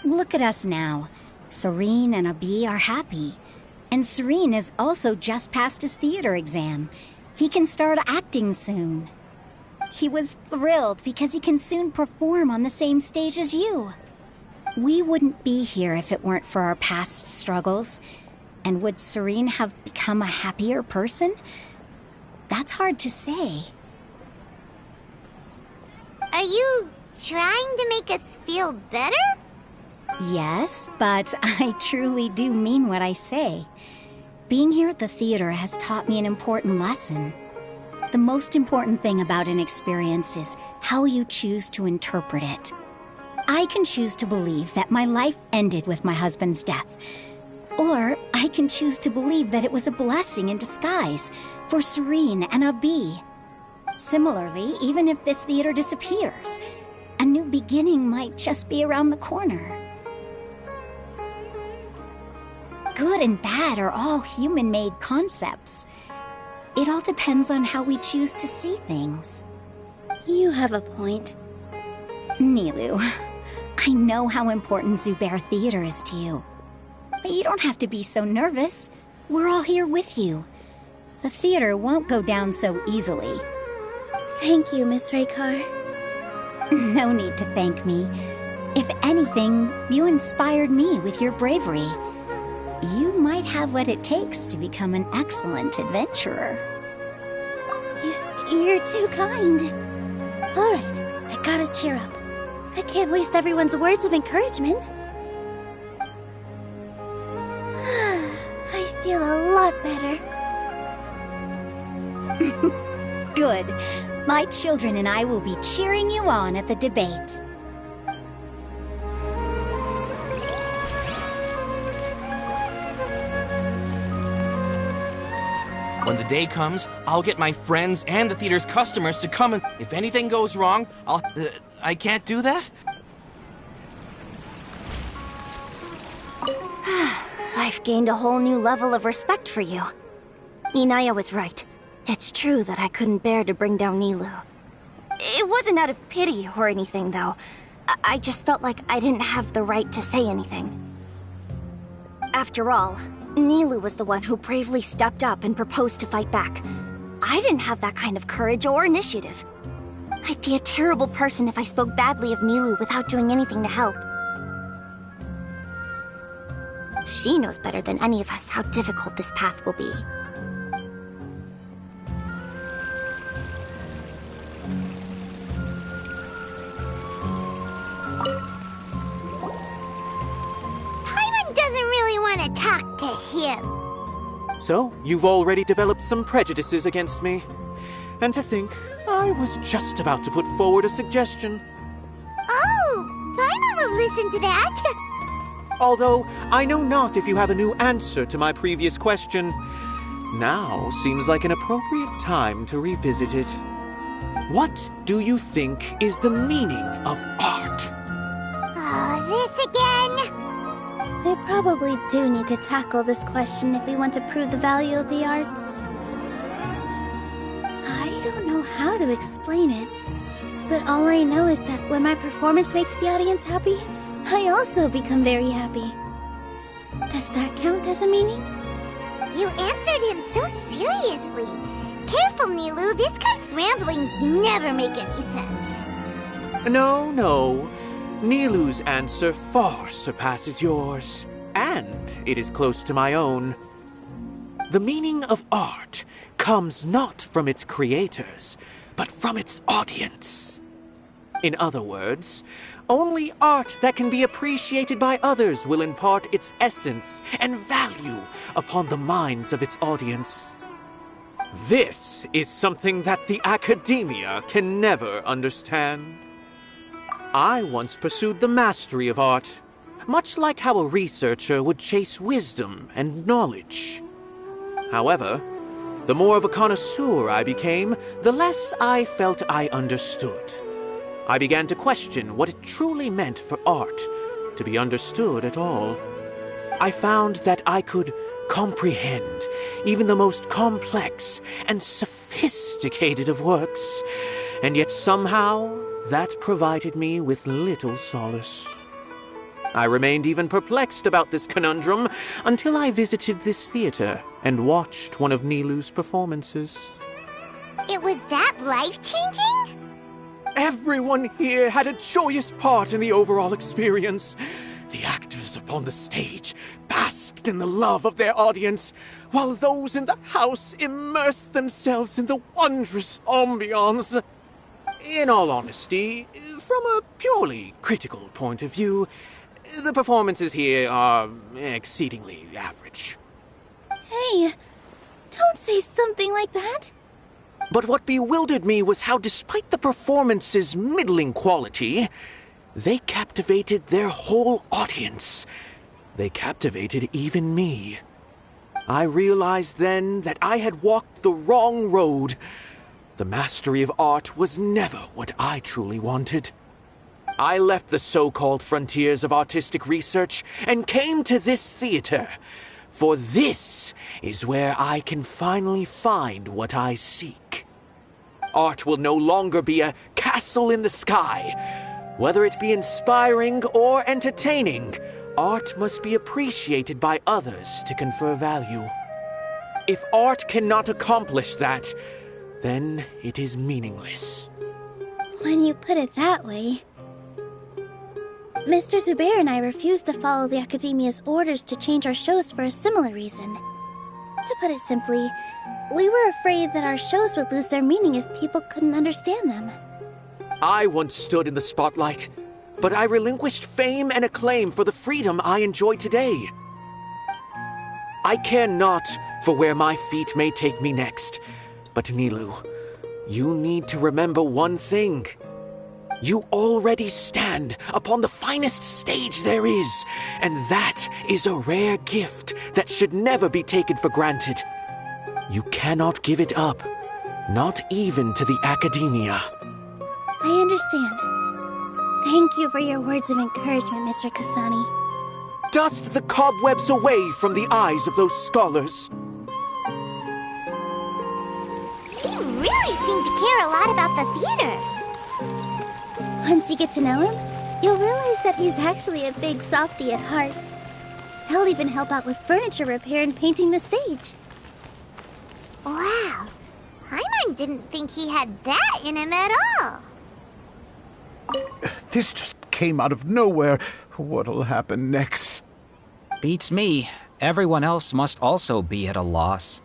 Look at us now. Soren and Abi are happy. And Soren has also just passed his theater exam. He can start acting soon. He was thrilled because he can soon perform on the same stage as you. We wouldn't be here if it weren't for our past struggles. And would Soren have become a happier person? That's hard to say. Are you trying to make us feel better? Yes, but I truly do mean what I say. Being here at the theater has taught me an important lesson. The most important thing about an experience is how you choose to interpret it. I can choose to believe that my life ended with my husband's death. Or I can choose to believe that it was a blessing in disguise for Soren and Abi. Similarly, even if this theater disappears, a new beginning might just be around the corner. Good and bad are all human-made concepts. It all depends on how we choose to see things. You have a point. Nilou, I know how important Zubair Theater is to you. But you don't have to be so nervous. We're all here with you. The theater won't go down so easily. Thank you, Miss Raykar. No need to thank me. If anything, you inspired me with your bravery. You might have what it takes to become an excellent adventurer. You're too kind. All right, I gotta cheer up. I can't waste everyone's words of encouragement. I feel a lot better. Good. My children and I will be cheering you on at the debate. When the day comes, I'll get my friends and the theater's customers to come and... If anything goes wrong, I can't do that? I've gained a whole new level of respect for you. Inaya was right. It's true that I couldn't bear to bring down Nilou. It wasn't out of pity or anything, though. I just felt like I didn't have the right to say anything. After all, Nilou was the one who bravely stepped up and proposed to fight back. I didn't have that kind of courage or initiative. I'd be a terrible person if I spoke badly of Nilou without doing anything to help. She knows better than any of us how difficult this path will be. Paimon doesn't really want to talk to him. So, you've already developed some prejudices against me. And to think, I was just about to put forward a suggestion. Oh, Paimon will listen to that. Although, I know not if you have a new answer to my previous question. Now seems like an appropriate time to revisit it. What do you think is the meaning of art? Oh, this again? We probably do need to tackle this question if we want to prove the value of the arts. I don't know how to explain it, but all I know is that when my performance makes the audience happy, I also become very happy. Does that count as a meaning? You answered him so seriously. Careful, Nilou, this guy's ramblings never make any sense. No. Nilou's answer far surpasses yours, and it is close to my own. The meaning of art comes not from its creators, but from its audience. In other words, only art that can be appreciated by others will impart its essence and value upon the minds of its audience. This is something that the academia can never understand. I once pursued the mastery of art, much like how a researcher would chase wisdom and knowledge. However, the more of a connoisseur I became, the less I felt I understood. I began to question what it truly meant for art to be understood at all. I found that I could comprehend even the most complex and sophisticated of works, and yet somehow that provided me with little solace. I remained even perplexed about this conundrum until I visited this theater and watched one of Nilou's performances. It was that life-changing? Everyone here had a joyous part in the overall experience. The actors upon the stage basked in the love of their audience, while those in the house immersed themselves in the wondrous ambiance. In all honesty, from a purely critical point of view, the performances here are exceedingly average. Hey, don't say something like that. But what bewildered me was how, despite the performance's middling quality, they captivated their whole audience. They captivated even me. I realized then that I had walked the wrong road. The mastery of art was never what I truly wanted. I left the so-called frontiers of artistic research and came to this theater, for this is where I can finally find what I seek. Art will no longer be a castle in the sky. Whether it be inspiring or entertaining, art must be appreciated by others to confer value. If art cannot accomplish that, then it is meaningless. When you put it that way... Mr. Zubair and I refused to follow the Academia's orders to change our shows for a similar reason. To put it simply, we were afraid that our shows would lose their meaning if people couldn't understand them. I once stood in the spotlight, but I relinquished fame and acclaim for the freedom I enjoy today. I care not for where my feet may take me next, but Nilou, you need to remember one thing. You already stand upon the finest stage there is, and that is a rare gift that should never be taken for granted. You cannot give it up, not even to the Academia. I understand. Thank you for your words of encouragement, Mr. Kasani. Dust the cobwebs away from the eyes of those scholars. He really seemed to care a lot about the theater. Once you get to know him, you'll realize that he's actually a big softy at heart. He'll even help out with furniture repair and painting the stage. Wow. Paimon didn't think he had that in him at all. This just came out of nowhere. What'll happen next? Beats me. Everyone else must also be at a loss.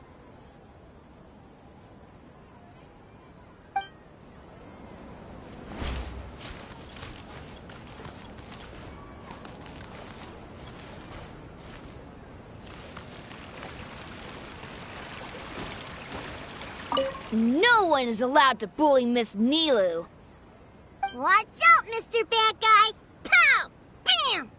No one is allowed to bully Miss Nilou. Watch out, Mr. Bad Guy! Pow! Bam!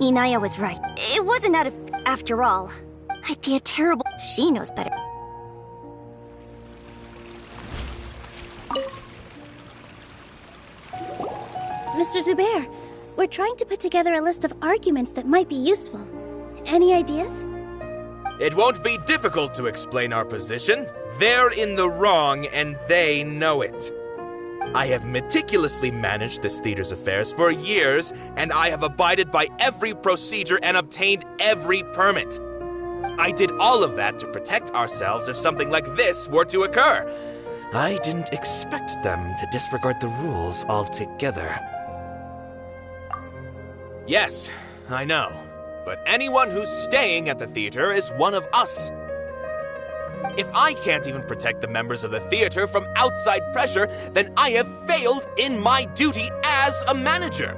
Inaya was right. It wasn't out of... After all, I'd be a terrible... She knows better. Mr. Zubair, we're trying to put together a list of arguments that might be useful. Any ideas? It won't be difficult to explain our position. They're in the wrong, and they know it. I have meticulously managed this theater's affairs for years, and I have abided by every procedure and obtained every permit. I did all of that to protect ourselves if something like this were to occur. I didn't expect them to disregard the rules altogether. Yes, I know. But anyone who's staying at the theater is one of us. If I can't even protect the members of the theater from outside pressure, then I have failed in my duty as a manager.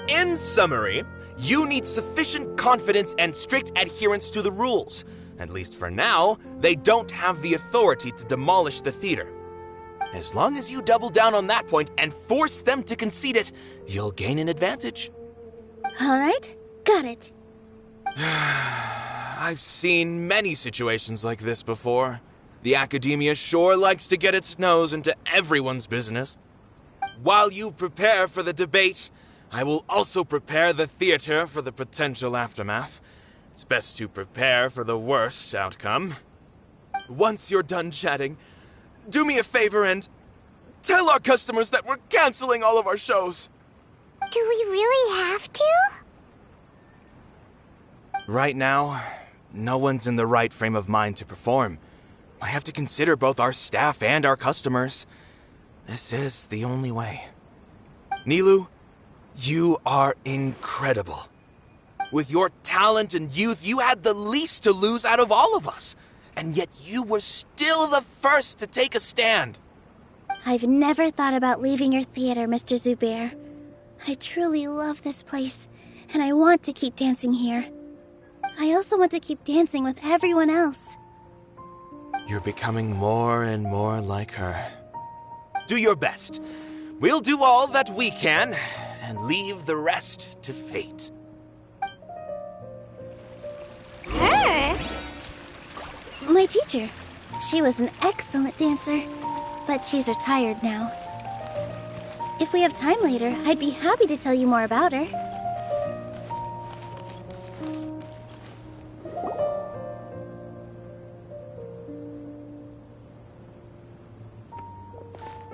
In summary, you need sufficient confidence and strict adherence to the rules. At least for now, they don't have the authority to demolish the theater. As long as you double down on that point and force them to concede it, you'll gain an advantage. All right, got it. I've seen many situations like this before. The academia sure likes to get its nose into everyone's business. While you prepare for the debate, I will also prepare the theater for the potential aftermath. It's best to prepare for the worst outcome. Once you're done chatting, do me a favor and tell our customers that we're canceling all of our shows. Do we really have to? Right now, no one's in the right frame of mind to perform. I have to consider both our staff and our customers. This is the only way. Nilou, you are incredible. With your talent and youth, you had the least to lose out of all of us. And yet you were still the first to take a stand. I've never thought about leaving your theater, Mr. Zubair. I truly love this place, and I want to keep dancing here. I also want to keep dancing with everyone else. You're becoming more and more like her. Do your best. We'll do all that we can, and leave the rest to fate. Her? My teacher. She was an excellent dancer, but she's retired now. If we have time later, I'd be happy to tell you more about her.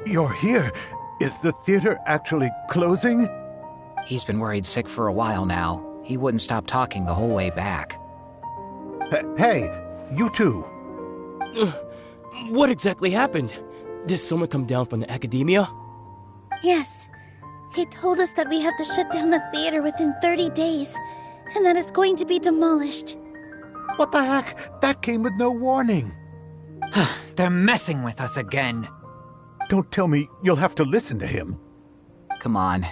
You're here. Is the theater actually closing? He's been worried sick for a while now. He wouldn't stop talking the whole way back. Hey, you two. What exactly happened? Did someone come down from the academia? Yes. He told us that we have to shut down the theater within 30 days, and that it's going to be demolished. What the heck? That came with no warning. They're messing with us again. Don't tell me you'll have to listen to him. Come on.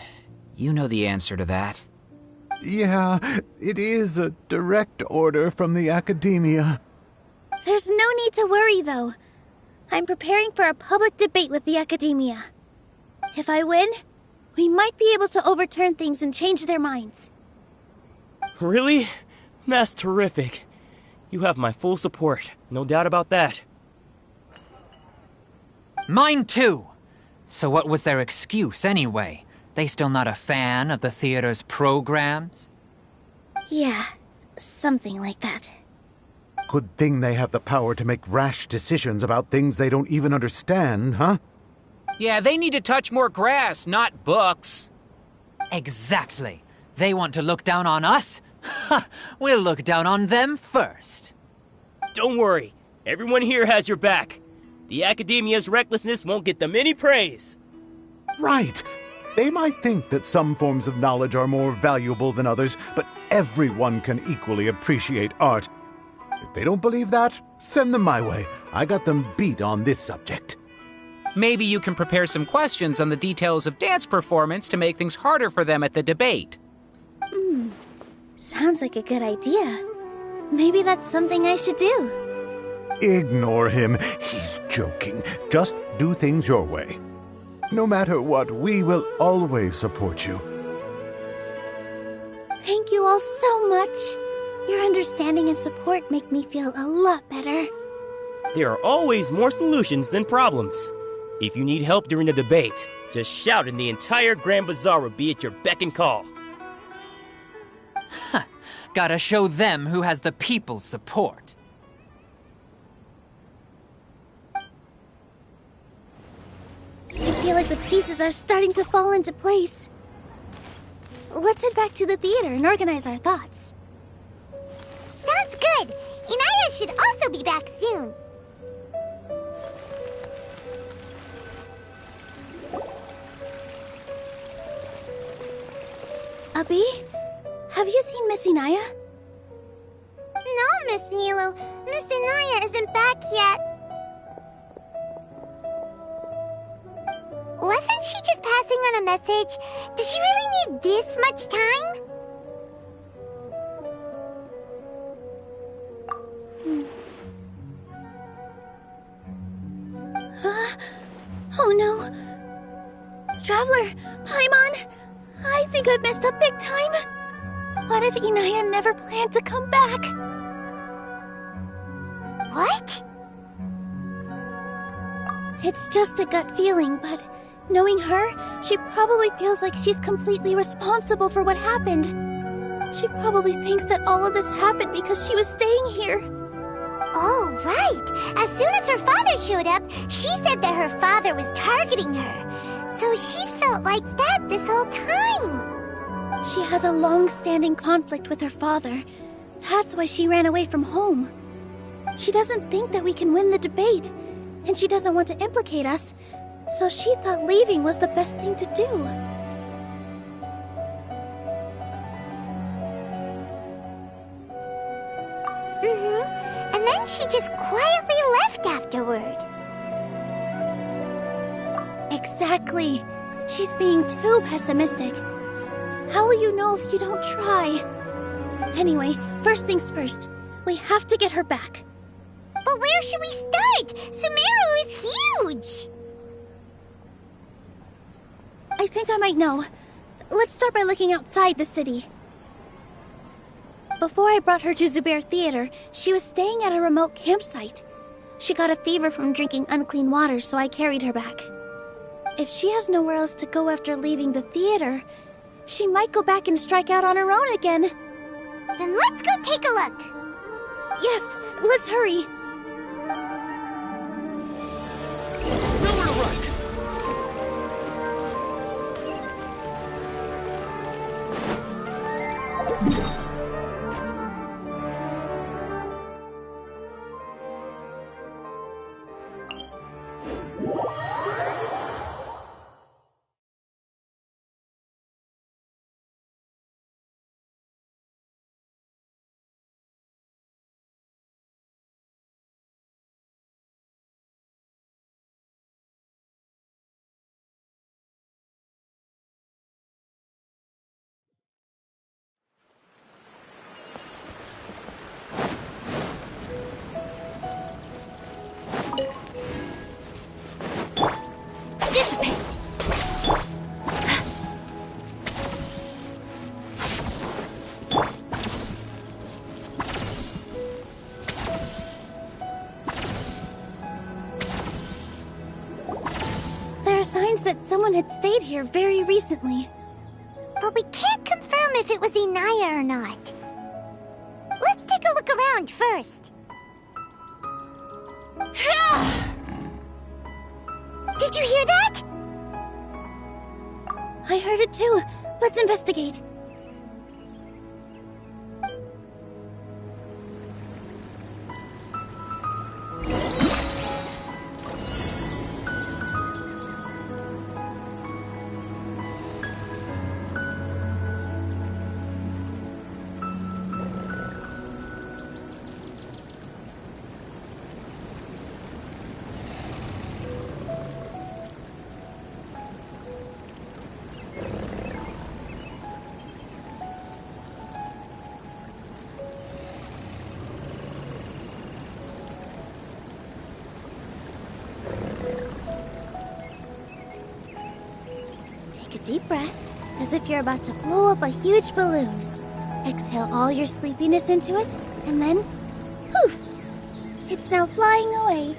You know the answer to that. Yeah, it is a direct order from the academia. There's no need to worry, though. I'm preparing for a public debate with the academia. If I win, we might be able to overturn things and change their minds. Really? That's terrific. You have my full support, no doubt about that. Mine too! So what was their excuse anyway? They still not a fan of the theater's programs? Yeah, something like that. Good thing they have the power to make rash decisions about things they don't even understand, huh? Yeah, they need to touch more grass, not books. Exactly. They want to look down on us? Ha! We'll look down on them first. Don't worry. Everyone here has your back. The academia's recklessness won't get them any praise. Right. They might think that some forms of knowledge are more valuable than others, but everyone can equally appreciate art. If they don't believe that, send them my way. I got them beat on this subject. Maybe you can prepare some questions on the details of dance performance to make things harder for them at the debate. Sounds like a good idea. Maybe that's something I should do. Ignore him. He's joking. Just do things your way. No matter what, we will always support you. Thank you all so much. Your understanding and support make me feel a lot better. There are always more solutions than problems. If you need help during the debate, just shout and the entire Grand Bazaar will be at your beck and call. Gotta show them who has the people's support. I feel like the pieces are starting to fall into place. Let's head back to the theater and organize our thoughts. Sounds good. Inaya should also be back soon. Abi, have you seen Miss Inaya? No, Miss Nilou. Miss Inaya isn't back yet. Wasn't she just passing on a message? Does she really need this much time? Oh no. Traveler, Paimon, I think I've messed up big time. What if Inaya never planned to come back? What? It's just a gut feeling, but knowing her, she probably feels like she's completely responsible for what happened. She probably thinks that all of this happened because she was staying here. Oh, right. As soon as her father showed up, she said that her father was targeting her. So she's felt like that this whole time. She has a long-standing conflict with her father. That's why she ran away from home. She doesn't think that we can win the debate, and she doesn't want to implicate us, so she thought leaving was the best thing to do. And then she just quietly left afterward. Exactly. She's being too pessimistic. How will you know if you don't try? Anyway, first things first. We have to get her back. But where should we start? Sumeru is huge! I think I might know. Let's start by looking outside the city. Before I brought her to Zubair Theater, she was staying at a remote campsite. She got a fever from drinking unclean water, so I carried her back. If she has nowhere else to go after leaving the theater, she might go back and strike out on her own again. Then let's go take a look. Yes, let's hurry. Nowhere to run! signs that someone had stayed here very recently. But we can't confirm if it was Inaya or not. Let's take a look around first. Did you hear that? I heard it too. Let's investigate. Take a deep breath, as if you're about to blow up a huge balloon. Exhale all your sleepiness into it, and then, poof! It's now flying away.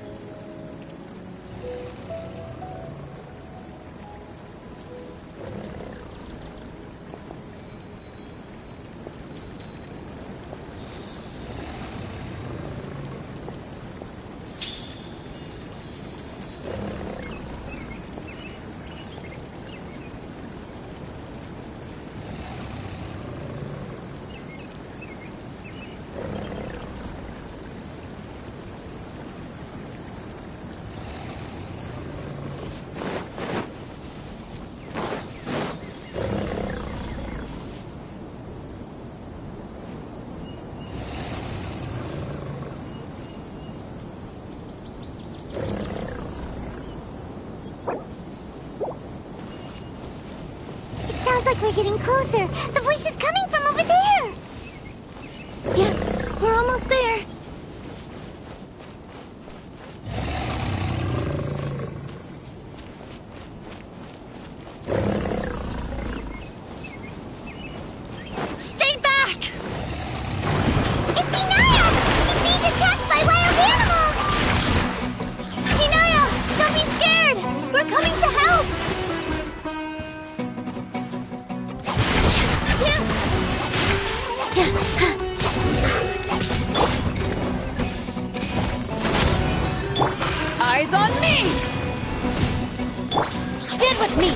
Sounds like we're getting closer. The voice is coming from over there. Yes, we're almost there. Stay back! It's Inaya! She's being attacked by wild animals! Inaya, don't be scared! We're coming to help! Eyes on me! Stand with me!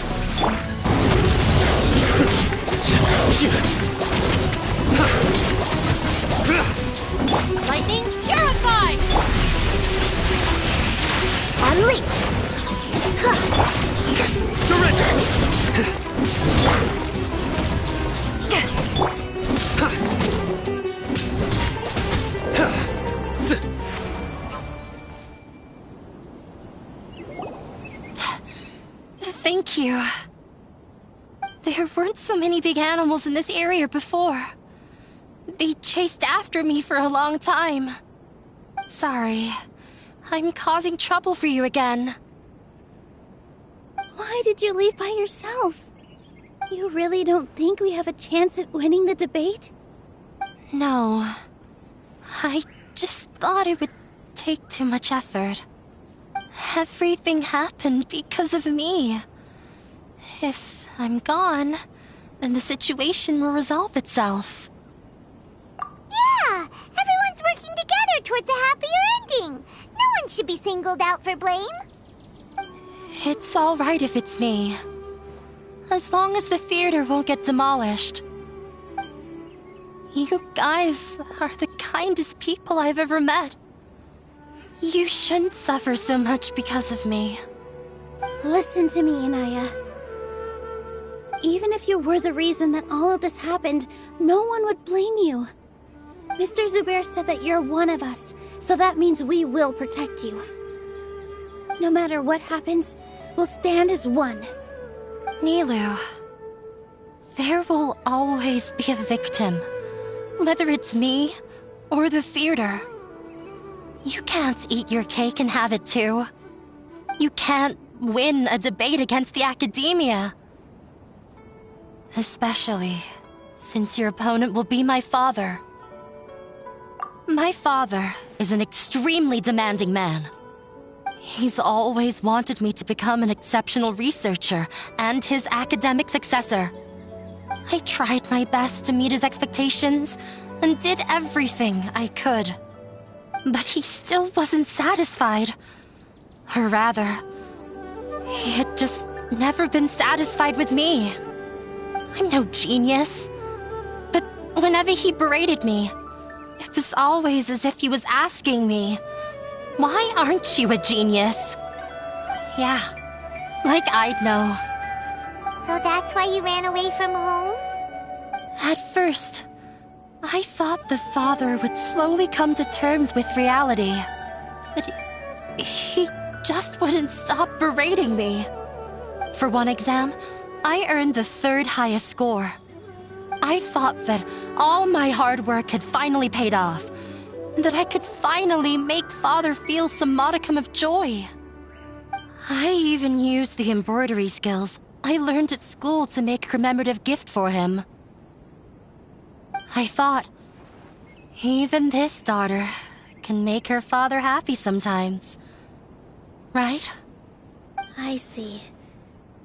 Lightning purified! Unleash! Thank you. There weren't so many big animals in this area before. They chased after me for a long time. Sorry. I'm causing trouble for you again. Why did you leave by yourself? You really don't think we have a chance at winning the debate? No. I just thought it would take too much effort. Everything happened because of me. If I'm gone, then the situation will resolve itself. Yeah! Everyone's working together towards a happier ending. No one should be singled out for blame. It's all right if it's me. As long as the theater won't get demolished. You guys are the kindest people I've ever met. You shouldn't suffer so much because of me. Listen to me, Inaya. Even if you were the reason that all of this happened, no one would blame you. Mr. Zubair said that you're one of us, so that means we will protect you. No matter what happens, we'll stand as one. Nilou, there will always be a victim, whether it's me or the theater. You can't eat your cake and have it too. You can't win a debate against the academia. Especially since your opponent will be my father. My father is an extremely demanding man. He's always wanted me to become an exceptional researcher and his academic successor. I tried my best to meet his expectations and did everything I could. But he still wasn't satisfied. Or rather, he had just never been satisfied with me. I'm no genius. But whenever he berated me, it was always as if he was asking me, "Why aren't you a genius?" Yeah, like I'd know. So that's why you ran away from home? At first, I thought the father would slowly come to terms with reality. But he just wouldn't stop berating me. For one exam, I earned the 3rd highest score. I thought that all my hard work had finally paid off, and that I could finally make Father feel some modicum of joy. I even used the embroidery skills I learned at school to make a commemorative gift for him. I thought, even this daughter can make her father happy sometimes. Right? I see.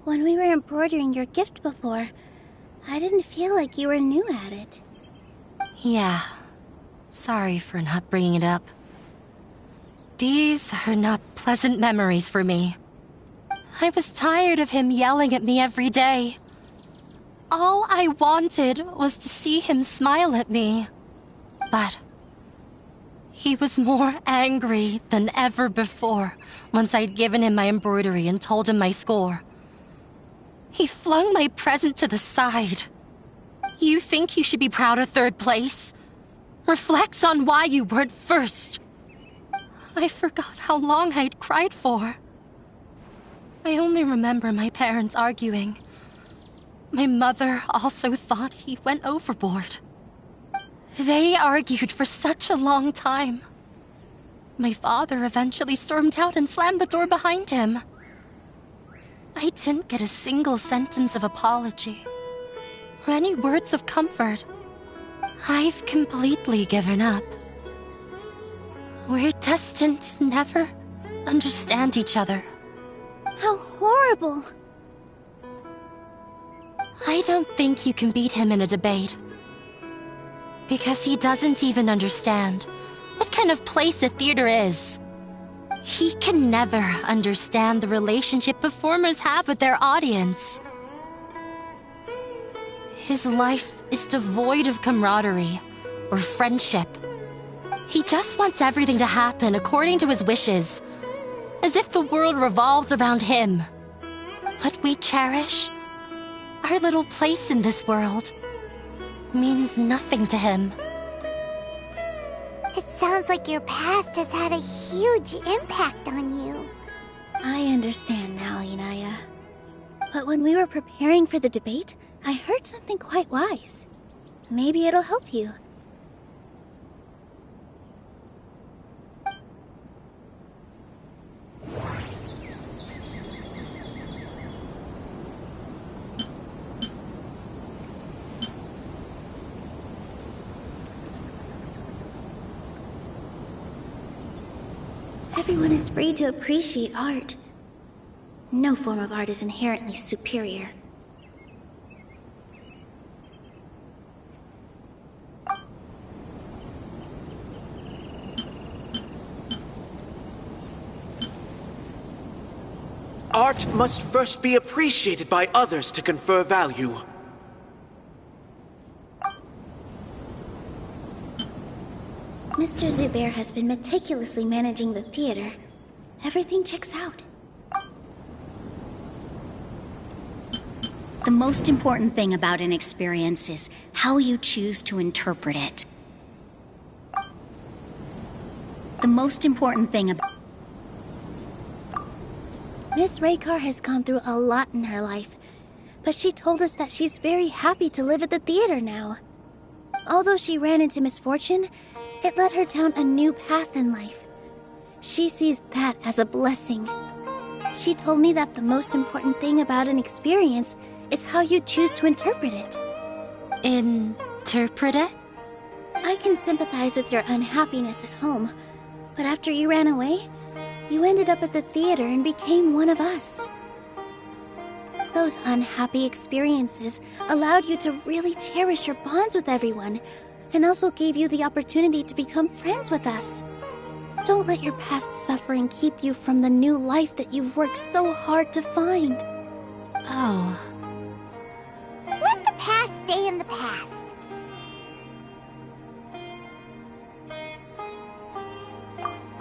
When we were embroidering your gift before, I didn't feel like you were new at it. Yeah. Sorry for not bringing it up. These are not pleasant memories for me. I was tired of him yelling at me every day. All I wanted was to see him smile at me. But he was more angry than ever before once I'd given him my embroidery and told him my score. He flung my present to the side. You think you should be proud of 3rd place? Reflect on why you weren't first. I forgot how long I'd cried for. I only remember my parents arguing. My mother also thought he went overboard. They argued for such a long time. My father eventually stormed out and slammed the door behind him. I didn't get a single sentence of apology or any words of comfort. I've completely given up. We're destined to never understand each other. How horrible! I don't think you can beat him in a debate. Because he doesn't even understand what kind of place a theater is. He can never understand the relationship performers have with their audience. His life is devoid of camaraderie or friendship. He just wants everything to happen according to his wishes, as if the world revolves around him. What we cherish, our little place in this world, means nothing to him. It sounds like your past has had a huge impact on you. I understand now, Inaya. But when we were preparing for the debate, I heard something quite wise. Maybe it'll help you. Everyone is free to appreciate art. No form of art is inherently superior. Art must first be appreciated by others to confer value. Mr. Zubair has been meticulously managing the theater. Everything checks out. The most important thing about an experience is how you choose to interpret it. The most important thing about... Miss Raykar has gone through a lot in her life, but she told us that she's very happy to live at the theater now. Although she ran into misfortune, it led her down a new path in life. She sees that as a blessing. She told me that the most important thing about an experience is how you choose to interpret it. Interpret it? I can sympathize with your unhappiness at home, but after you ran away, you ended up at the theater and became one of us. Those unhappy experiences allowed you to really cherish your bonds with everyone, and also gave you the opportunity to become friends with us. Don't let your past suffering keep you from the new life that you've worked so hard to find. Oh. Let the past stay in the past.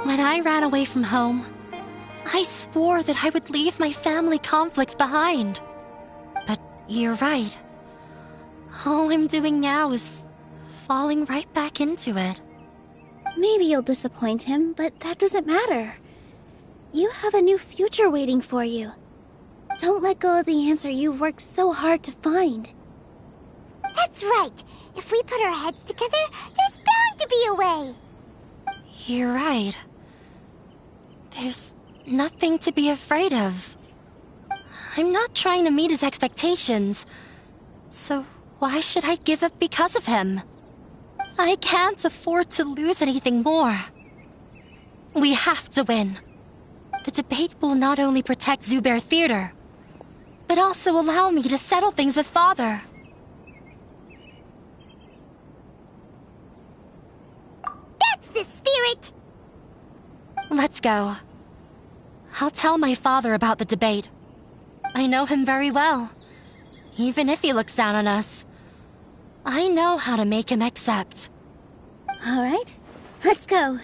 When I ran away from home, I swore that I would leave my family conflicts behind. But you're right. All I'm doing now is falling right back into it. Maybe you'll disappoint him, but that doesn't matter. You have a new future waiting for you. Don't let go of the answer you've worked so hard to find. That's right. If we put our heads together, there's bound to be a way. You're right. There's nothing to be afraid of. I'm not trying to meet his expectations. So why should I give up because of him? I can't afford to lose anything more. We have to win. The debate will not only protect Zubair Theater, but also allow me to settle things with Father. That's the spirit! Let's go. I'll tell my father about the debate. I know him very well. Even if he looks down on us, I know how to make him accept. All right, let's go.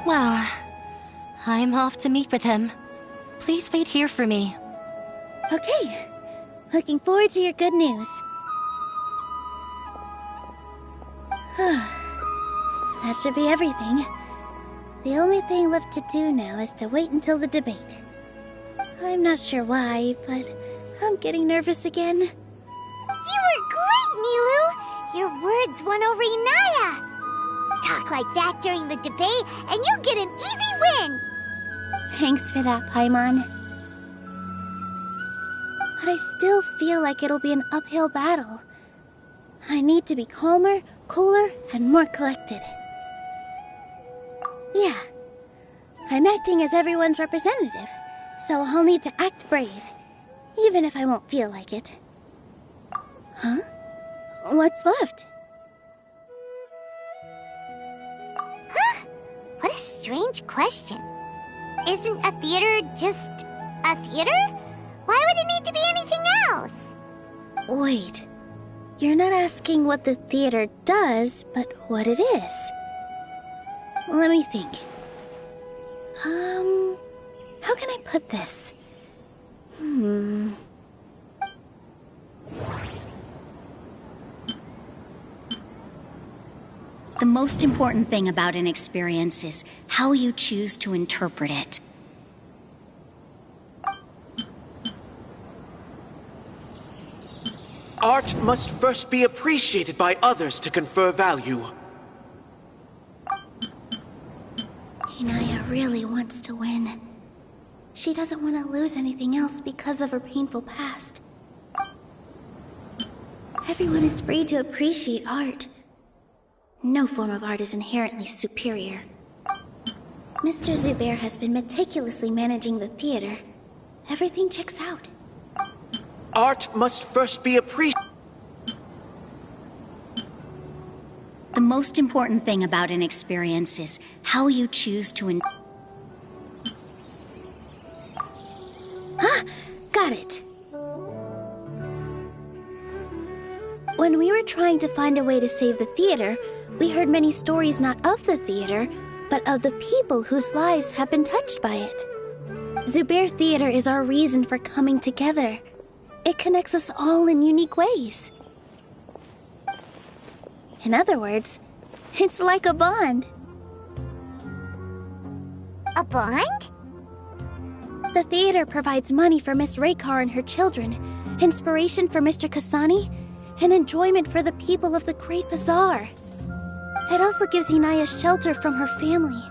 Well, I'm off to meet with him. Please wait here for me. Okay. Looking forward to your good news. That should be everything. The only thing left to do now is to wait until the debate. I'm not sure why, but I'm getting nervous again. You were great, Nilou! Your words won over Inaya! Talk like that during the debate, and you'll get an easy win! Thanks for that, Paimon. But I still feel like it'll be an uphill battle. I need to be calmer, cooler, and more collected. Yeah. I'm acting as everyone's representative, so I'll need to act brave, even if I won't feel like it. Huh? What's left? Huh? What a strange question. Isn't a theater just a theater? Why would it need to be anything else? Wait. You're not asking what the theater does, but what it is. Let me think. How can I put this? The most important thing about an experience is how you choose to interpret it. Art must first be appreciated by others to confer value. Inaya really wants to win. She doesn't want to lose anything else because of her painful past. Everyone is free to appreciate art. No form of art is inherently superior. Mr. Zubair has been meticulously managing the theater. Everything checks out. Art must first be appreciated. The most important thing about an experience is how you choose to Got it. trying to find a way to save the theater, we heard many stories not of the theater, but of the people whose lives have been touched by it. Zubair Theater is our reason for coming together. It connects us all in unique ways. In other words, it's like a bond. A bond? The theater provides money for Miss Raykar and her children, inspiration for Mr. Kasani, and enjoyment for the people of the Great Bazaar. It also gives Inaya shelter from her family.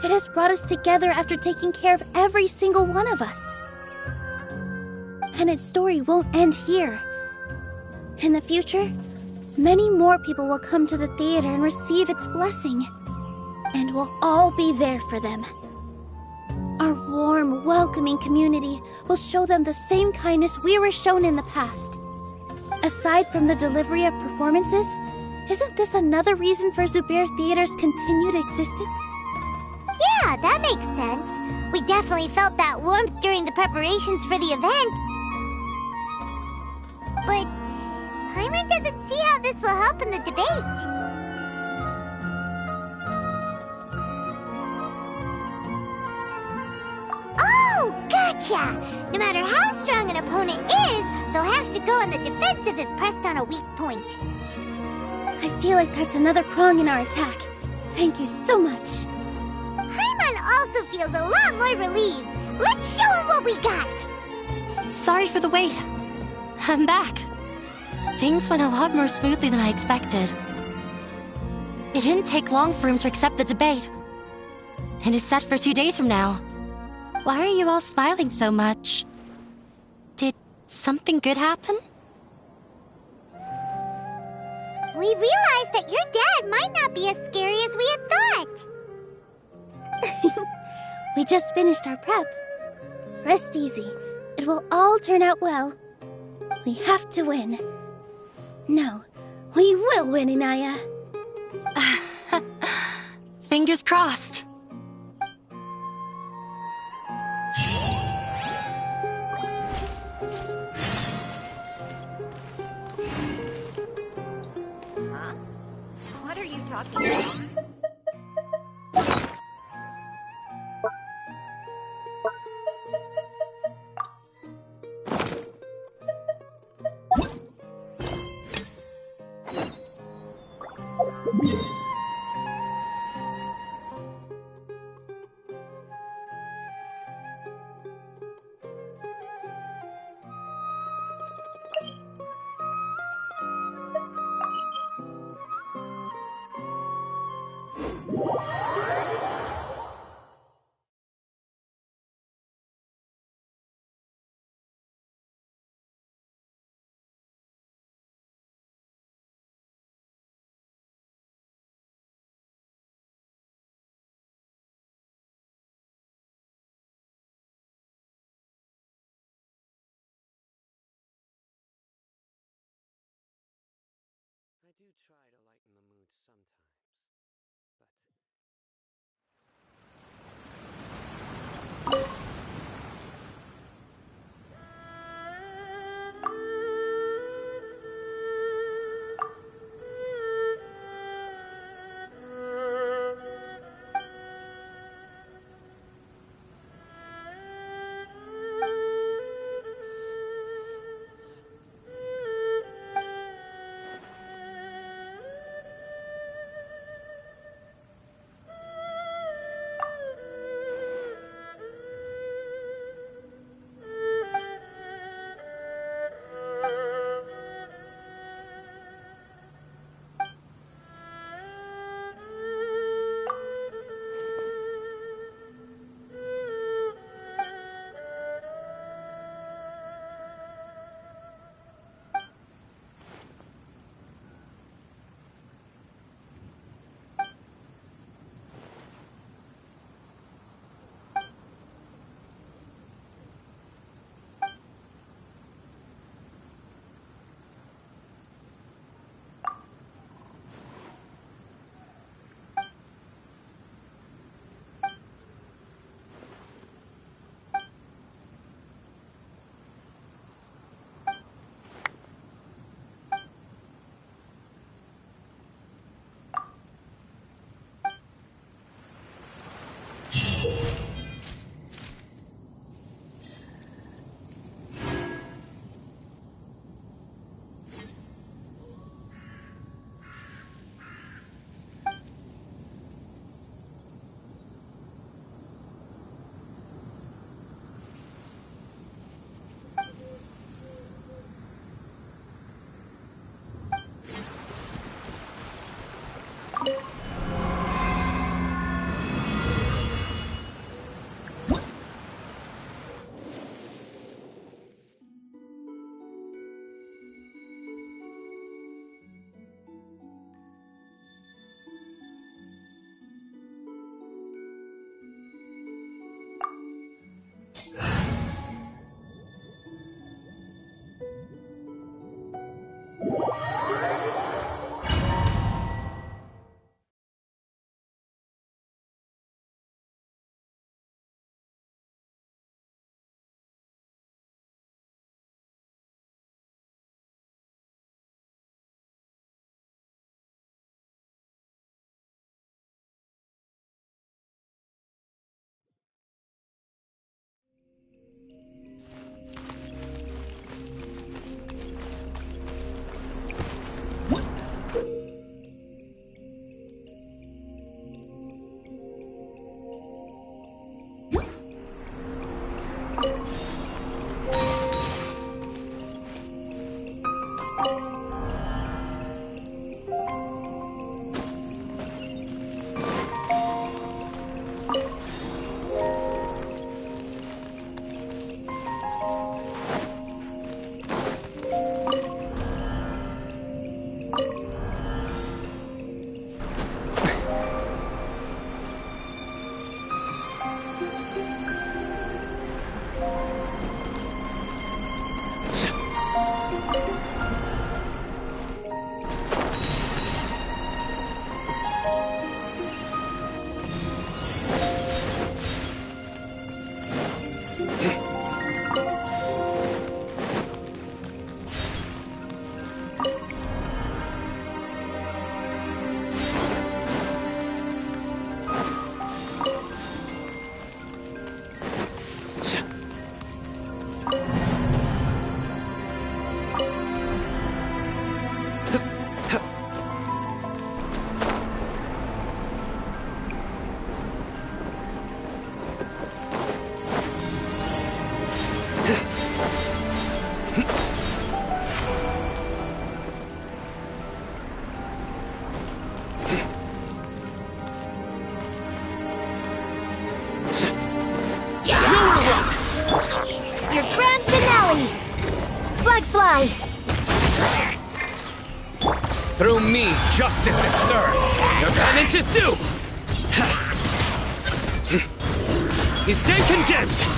It has brought us together after taking care of every single one of us. And its story won't end here. In the future, many more people will come to the theater and receive its blessing. And we'll all be there for them. Our warm, welcoming community will show them the same kindness we were shown in the past. Aside from the delivery of performances, isn't this another reason for Zubair Theater's continued existence? Yeah, that makes sense. We definitely felt that warmth during the preparations for the event. But Paimon doesn't see how this will help in the debate. Oh, gotcha! No matter how strong an opponent is, they'll have to go on the defensive if pressed on a weak point. I feel like that's another prong in our attack. Thank you so much. Paimon also feels a lot more relieved. Let's show him what we got! Sorry for the wait. I'm back. Things went a lot more smoothly than I expected. It didn't take long for him to accept the debate. It is set for 2 days from now. Why are you all smiling so much? Did something good happen? We realized that your dad might not be as scary as we had thought. We just finished our prep. Rest easy. It will all turn out well. We have to win. No, we will win, Inaya. Fingers crossed. Huh? What are you talking about? I do try to lighten the mood sometimes, but... me, justice is served. Your penance is due! You stand condemned.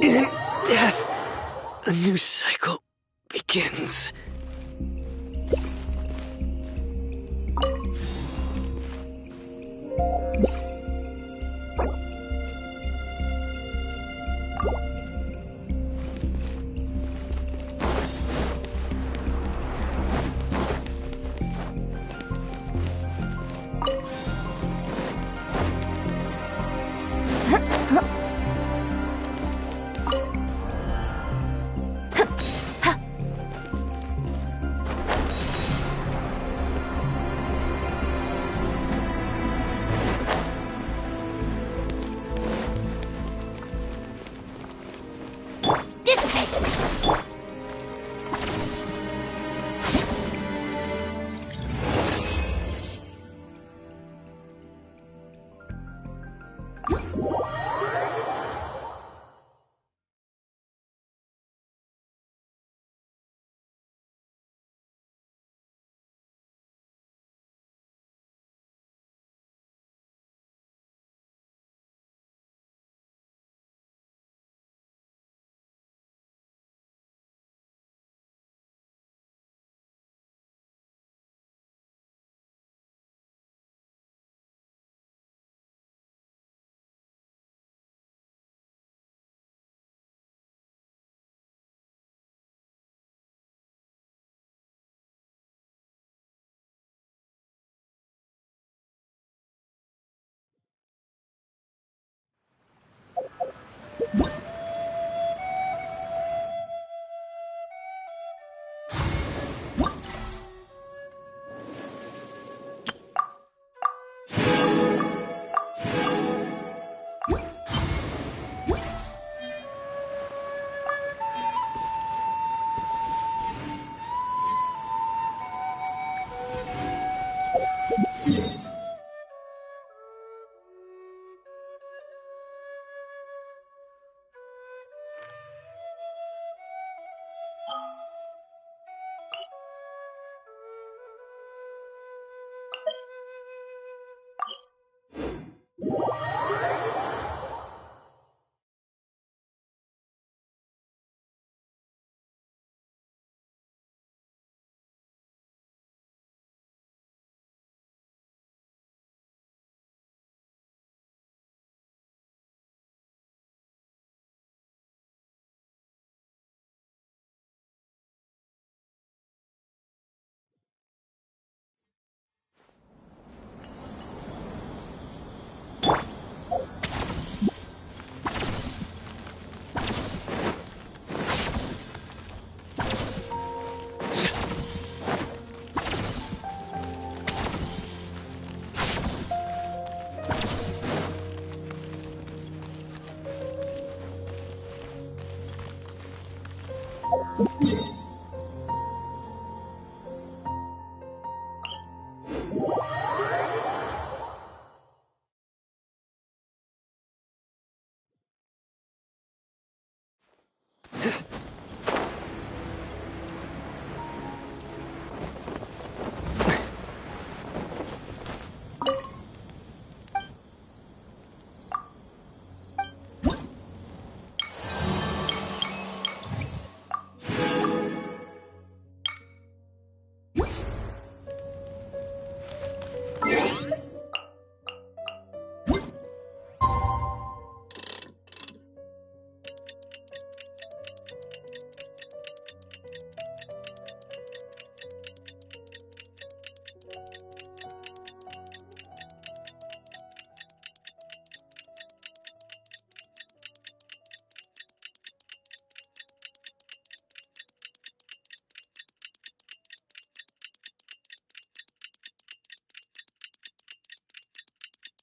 In death, a new cycle begins.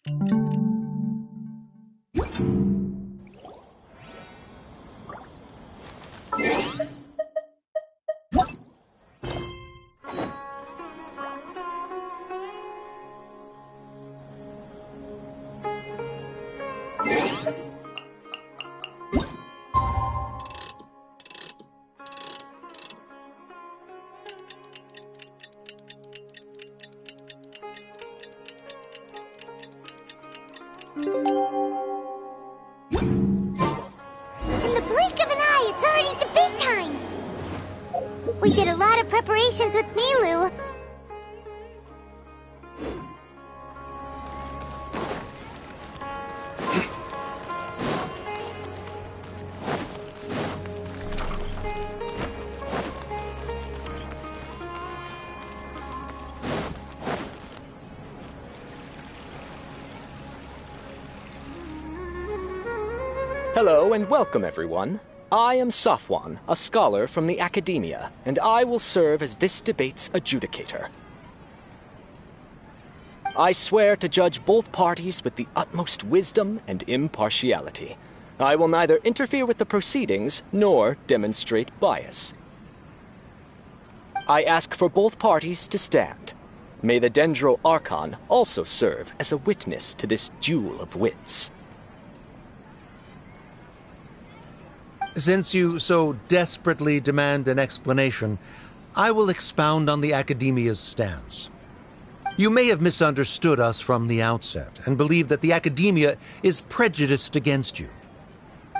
In the blink of an eye, it's already debate time! We did a lot of preparations with Nilou. Hello and welcome, everyone. I am Safwan, a scholar from the Academia, and I will serve as this debate's adjudicator. I swear to judge both parties with the utmost wisdom and impartiality. I will neither interfere with the proceedings nor demonstrate bias. I ask for both parties to stand. May the Dendro Archon also serve as a witness to this duel of wits. Since you so desperately demand an explanation, I will expound on the Academia's stance. You may have misunderstood us from the outset and believe that the Academia is prejudiced against you.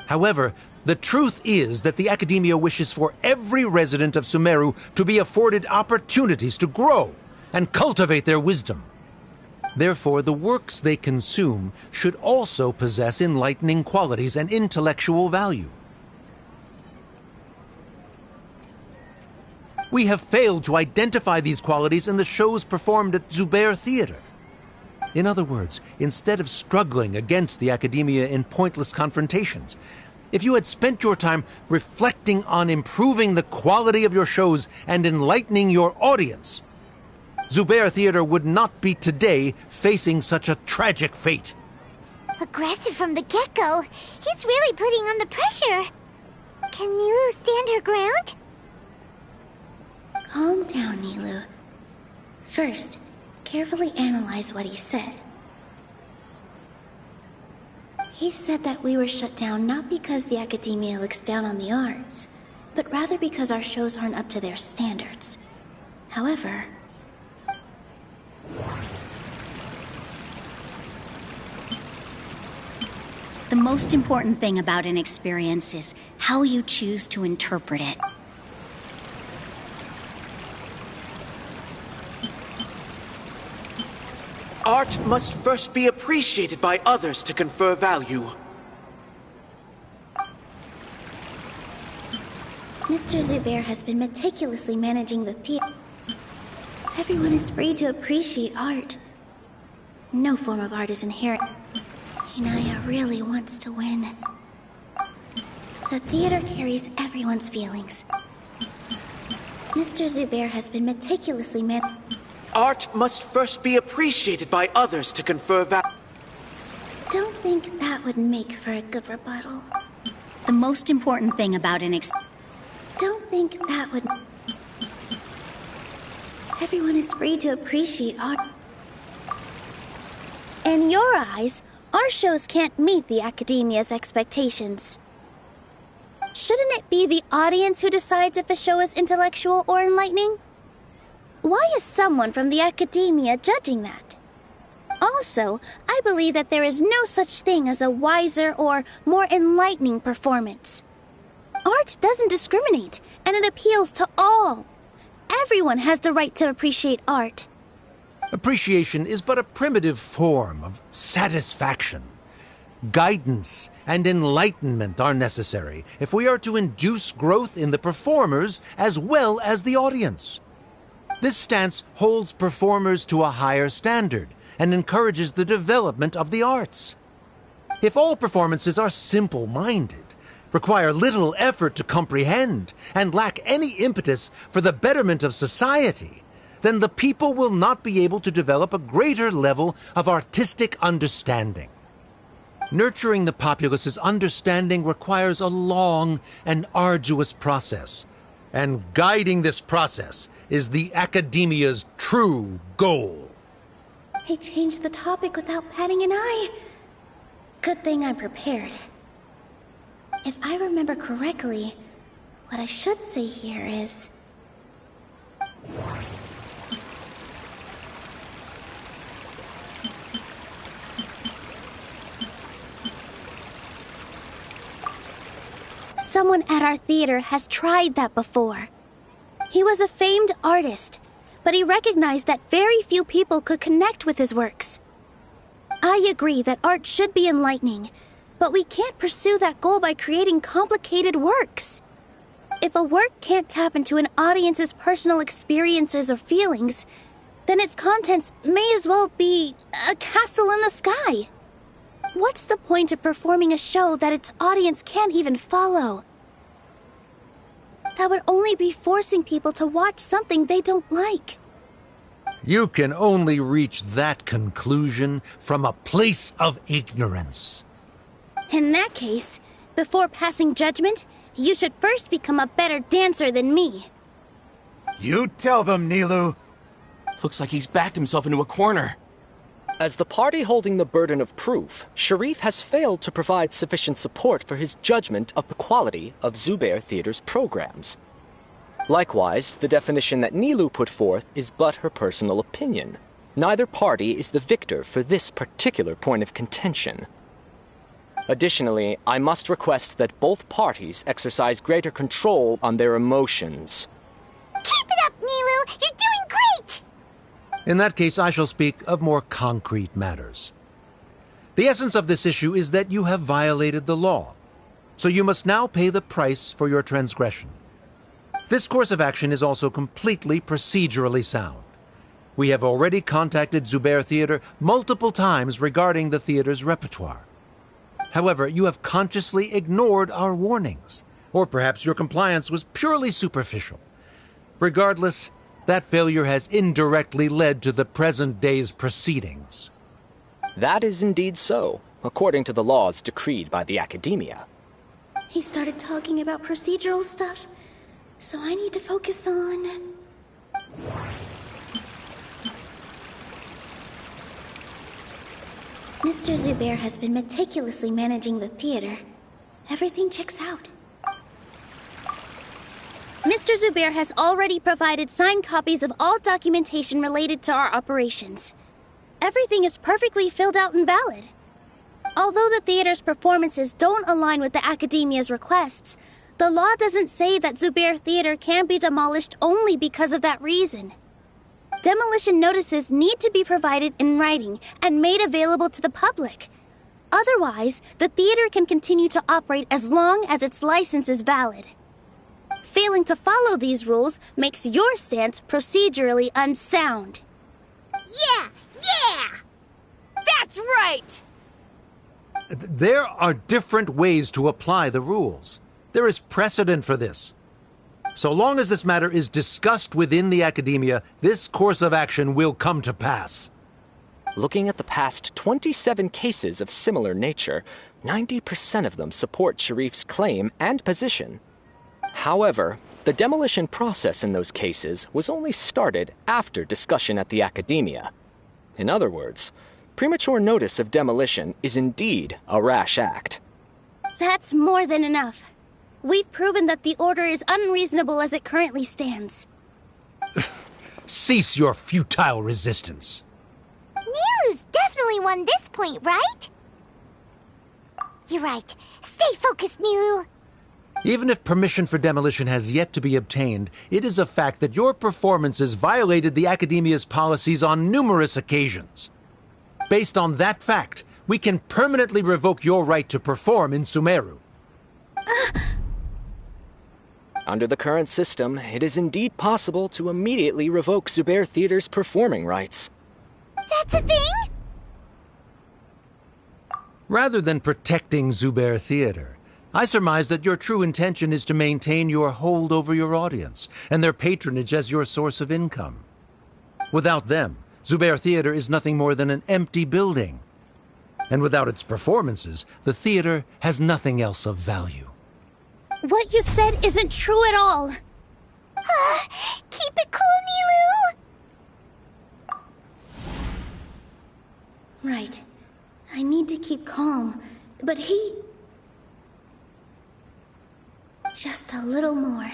However, the truth is that the Academia wishes for every resident of Sumeru to be afforded opportunities to grow and cultivate their wisdom. Therefore, the works they consume should also possess enlightening qualities and intellectual value. We have failed to identify these qualities in the shows performed at Zubair Theater. In other words, instead of struggling against the Academia in pointless confrontations, if you had spent your time reflecting on improving the quality of your shows and enlightening your audience, Zubair Theater would not be today facing such a tragic fate. Aggressive from the get-go, he's really putting on the pressure. Can Nilou stand her ground? Calm down, Nilou. First, carefully analyze what he said. He said that we were shut down not because the Academia looks down on the arts, but rather because our shows aren't up to their standards. However, the most important thing about an experience is how you choose to interpret it. Art must first be appreciated by others to confer value. Mr. Zubair has been meticulously managing the theater. Everyone is free to appreciate art. No form of art is inherent. Inaya really wants to win. The theater carries everyone's feelings. Mr. Zubair has been meticulously Art must first be appreciated by others to confer value. Don't think that would make for a good rebuttal. The most important thing about an Don't think that would... Everyone is free to appreciate art. In your eyes, our shows can't meet the Academia's expectations. Shouldn't it be the audience who decides if a show is intellectual or enlightening? Why is someone from the Academia judging that? Also, I believe that there is no such thing as a wiser or more enlightening performance. Art doesn't discriminate, and it appeals to all. Everyone has the right to appreciate art. Appreciation is but a primitive form of satisfaction. Guidance and enlightenment are necessary if we are to induce growth in the performers as well as the audience. This stance holds performers to a higher standard and encourages the development of the arts. If all performances are simple-minded, require little effort to comprehend, and lack any impetus for the betterment of society, then the people will not be able to develop a greater level of artistic understanding. Nurturing the populace's understanding requires a long and arduous process, and guiding this process is the Academia's true goal. He changed the topic without batting an eye. Good thing I'm prepared. If I remember correctly, what I should say here is... Someone at our theater has tried that before. He was a famed artist, but he recognized that very few people could connect with his works. I agree that art should be enlightening, but we can't pursue that goal by creating complicated works. If a work can't tap into an audience's personal experiences or feelings, then its contents may as well be a castle in the sky. What's the point of performing a show that its audience can't even follow? That would only be forcing people to watch something they don't like. You can only reach that conclusion from a place of ignorance. In that case, before passing judgment, you should first become a better dancer than me. You tell them, Nilou. Looks like he's backed himself into a corner. As the party holding the burden of proof, Sharif has failed to provide sufficient support for his judgment of the quality of Zubair Theater's programs. Likewise, the definition that Nilou put forth is but her personal opinion. Neither party is the victor for this particular point of contention. Additionally, I must request that both parties exercise greater control on their emotions. Keep it up, Nilou! You're doing great! In that case, I shall speak of more concrete matters. The essence of this issue is that you have violated the law, so you must now pay the price for your transgression. This course of action is also completely procedurally sound. We have already contacted Zubair Theater multiple times regarding the theater's repertoire. However, you have consciously ignored our warnings, or perhaps your compliance was purely superficial. Regardless, that failure has indirectly led to the present day's proceedings. That is indeed so, according to the laws decreed by the Academia. He started talking about procedural stuff, so I need to focus on... Mr. Zubair has been meticulously managing the theater. Everything checks out. Mr. Zubair has already provided signed copies of all documentation related to our operations. Everything is perfectly filled out and valid. Although the theater's performances don't align with the Academia's requests, the law doesn't say that Zubair Theater can be demolished only because of that reason. Demolition notices need to be provided in writing and made available to the public. Otherwise, the theater can continue to operate as long as its license is valid. Failing to follow these rules makes your stance procedurally unsound. Yeah! That's right! There are different ways to apply the rules. There is precedent for this. So long as this matter is discussed within the Academia, this course of action will come to pass. Looking at the past 27 cases of similar nature, 90% of them support Sharif's claim and position. However, the demolition process in those cases was only started after discussion at the Academia. In other words, premature notice of demolition is indeed a rash act. That's more than enough. We've proven that the order is unreasonable as it currently stands. Cease your futile resistance. Nilou's definitely won this point, right? You're right. Stay focused, Nilou. Even if permission for demolition has yet to be obtained, it is a fact that your performances violated the Academia's policies on numerous occasions. Based on that fact, we can permanently revoke your right to perform in Sumeru. Under the current system, it is indeed possible to immediately revoke Zubair Theater's performing rights. That's a thing? Rather than protecting Zubair Theater, I surmise that your true intention is to maintain your hold over your audience and their patronage as your source of income. Without them, Zubair Theater is nothing more than an empty building. And without its performances, the theater has nothing else of value. What you said isn't true at all. Keep it cool, Nilou! Right. I need to keep calm, but he... Just a little more.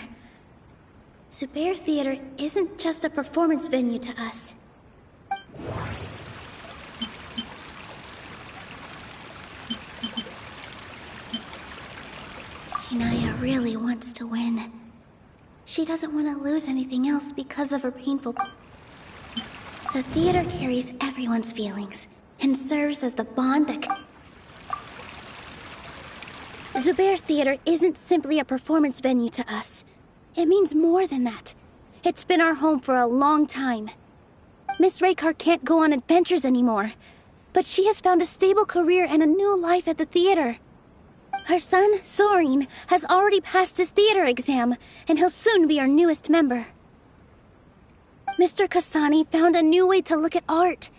Zubair Theater isn't just a performance venue to us. Inaya really wants to win. She doesn't want to lose anything else because of her painful... The theater carries everyone's feelings and serves as the bond that... Zubair Theater isn't simply a performance venue to us. It means more than that. It's been our home for a long time. Miss Raykar can't go on adventures anymore, but she has found a stable career and a new life at the theater. Her son, Soren, has already passed his theater exam, and he'll soon be our newest member. Mr. Kasani found a new way to look at art.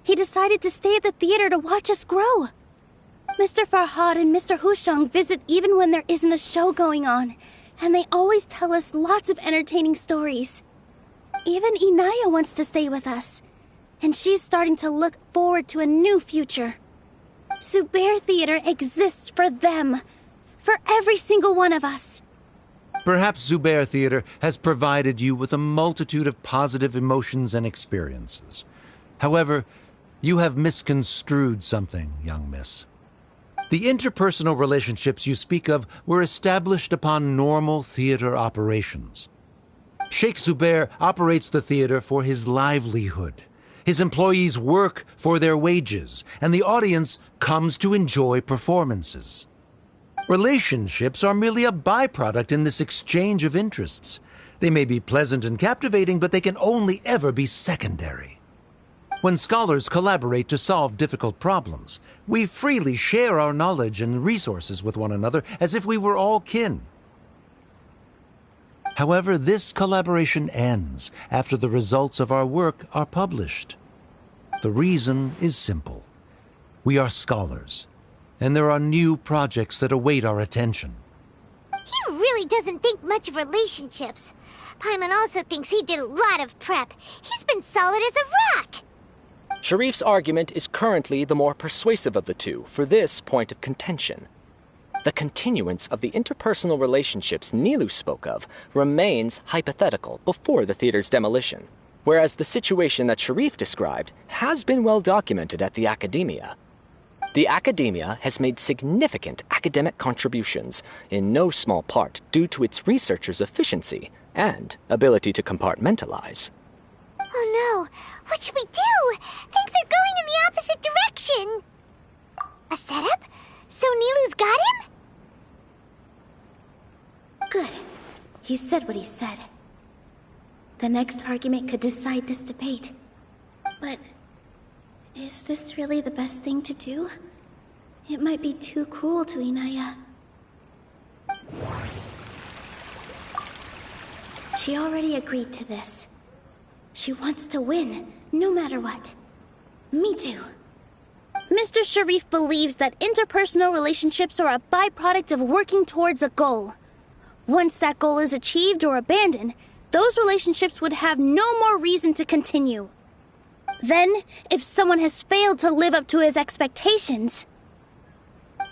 He decided to stay at the theater to watch us grow. Mr. Farhad and Mr. Hushang visit even when there isn't a show going on, and they always tell us lots of entertaining stories. Even Inaya wants to stay with us, and she's starting to look forward to a new future. Zubair Theater exists for them, for every single one of us. Perhaps Zubair Theater has provided you with a multitude of positive emotions and experiences. However, you have misconstrued something, young miss. The interpersonal relationships you speak of were established upon normal theater operations. Sheikh Zubair operates the theater for his livelihood. His employees work for their wages, and the audience comes to enjoy performances. Relationships are merely a byproduct in this exchange of interests. They may be pleasant and captivating, but they can only ever be secondary. When scholars collaborate to solve difficult problems, we freely share our knowledge and resources with one another as if we were all kin. However, this collaboration ends after the results of our work are published. The reason is simple. We are scholars, and there are new projects that await our attention. He really doesn't think much of relationships. Paimon also thinks he did a lot of prep. He's been solid as a rock. Sharif's argument is currently the more persuasive of the two for this point of contention. The continuance of the interpersonal relationships Nilou spoke of remains hypothetical before the theater's demolition, whereas the situation that Sharif described has been well documented at the Academia. The Academia has made significant academic contributions, in no small part due to its researchers' efficiency and ability to compartmentalize. Oh no, what should we do? Things are going in the opposite direction. A setup? So Nilou's got him? Good. He said what he said. The next argument could decide this debate. But is this really the best thing to do? It might be too cruel to Inaya. She already agreed to this. She wants to win, no matter what. Me too. Mr. Sharif believes that interpersonal relationships are a byproduct of working towards a goal. Once that goal is achieved or abandoned, those relationships would have no more reason to continue. Then, if someone has failed to live up to his expectations...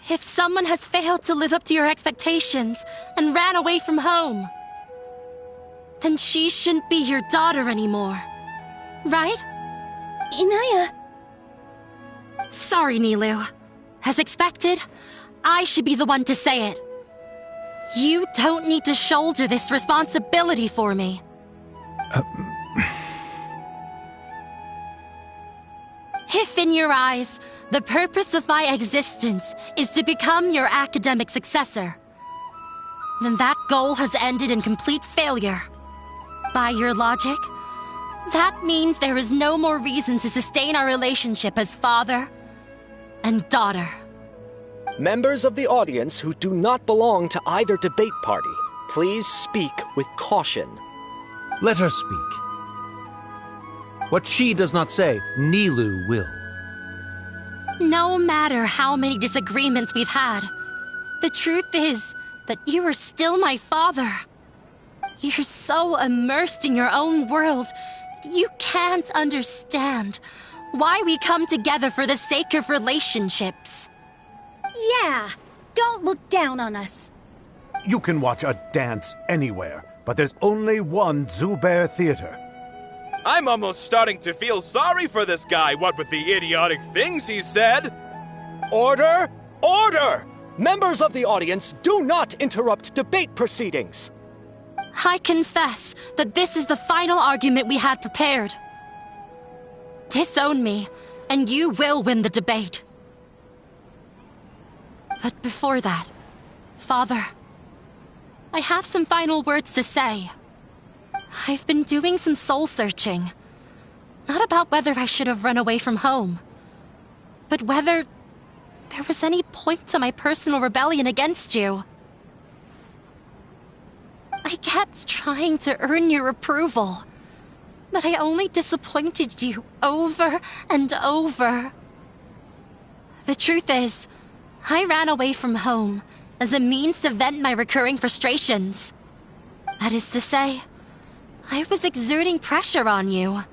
If someone has failed to live up to your expectations and ran away from home, then she shouldn't be your daughter anymore. Right? Inaya... Sorry, Nilou. As expected, I should be the one to say it. You don't need to shoulder this responsibility for me. If in your eyes, the purpose of my existence is to become your academic successor, then that goal has ended in complete failure. By your logic, that means there is no more reason to sustain our relationship as father and daughter. Members of the audience who do not belong to either debate party, please speak with caution. Let her speak. What she does not say, Nilou will. No matter how many disagreements we've had, the truth is that you are still my father. You're so immersed in your own world, you can't understand why we come together for the sake of relationships. Yeah, don't look down on us. You can watch a dance anywhere, but there's only one Zubair Theater. I'm almost starting to feel sorry for this guy, what with the idiotic things he said. Order! Order! Members of the audience, do not interrupt debate proceedings. I confess that this is the final argument we had prepared. Disown me, and you will win the debate. But before that, Father, I have some final words to say. I've been doing some soul-searching. Not about whether I should have run away from home, but whether there was any point to my personal rebellion against you. I kept trying to earn your approval, but I only disappointed you over and over. The truth is, I ran away from home as a means to vent my recurring frustrations. That is to say, I was exerting pressure on you,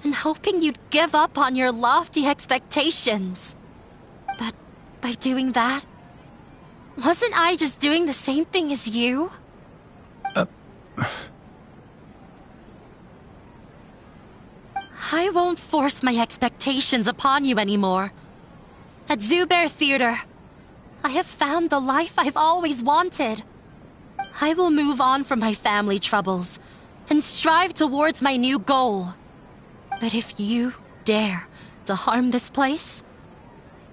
and hoping you'd give up on your lofty expectations. But by doing that, wasn't I just doing the same thing as you? I won't force my expectations upon you anymore. At Zubair Theater, I have found the life I've always wanted. I will move on from my family troubles and strive towards my new goal. But if you dare to harm this place,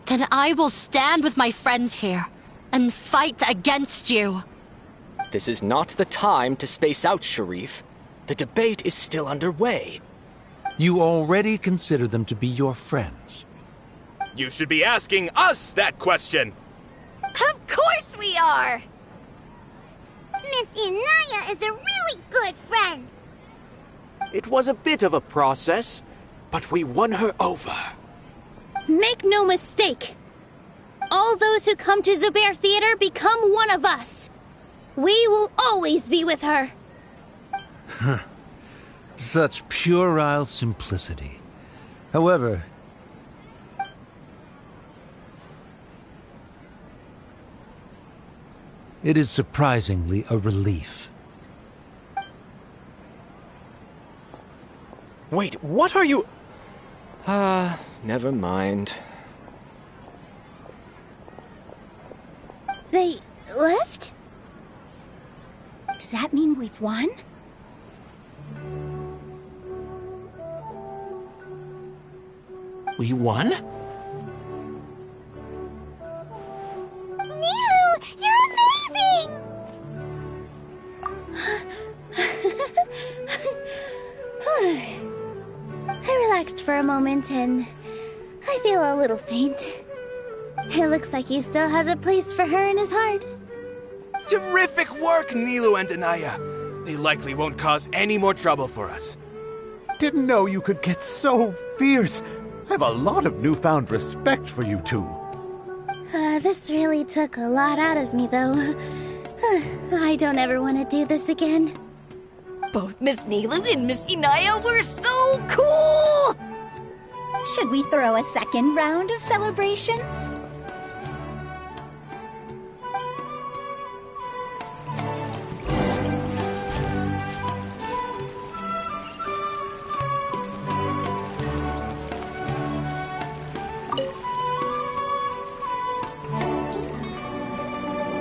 then I will stand with my friends here and fight against you. This is not the time to space out, Sharif. The debate is still underway. You already consider them to be your friends. You should be asking us that question. Of course we are! Miss Inaya is a really good friend. It was a bit of a process, but we won her over. Make no mistake. All those who come to Zubair Theater become one of us. We will always be with her. Such puerile simplicity. However, it is surprisingly a relief. Wait, what are you... never mind. They left? Does that mean we've won? We won? Nilou, you're amazing! I relaxed for a moment and I feel a little faint. It looks like he still has a place for her in his heart. Terrific work, Nilou and Anaya. They likely won't cause any more trouble for us. Didn't know you could get so fierce. I have a lot of newfound respect for you two. This really took a lot out of me, though. I don't ever want to do this again. Both Miss Nilou and Miss Inaya were so cool! Should we throw a second round of celebrations?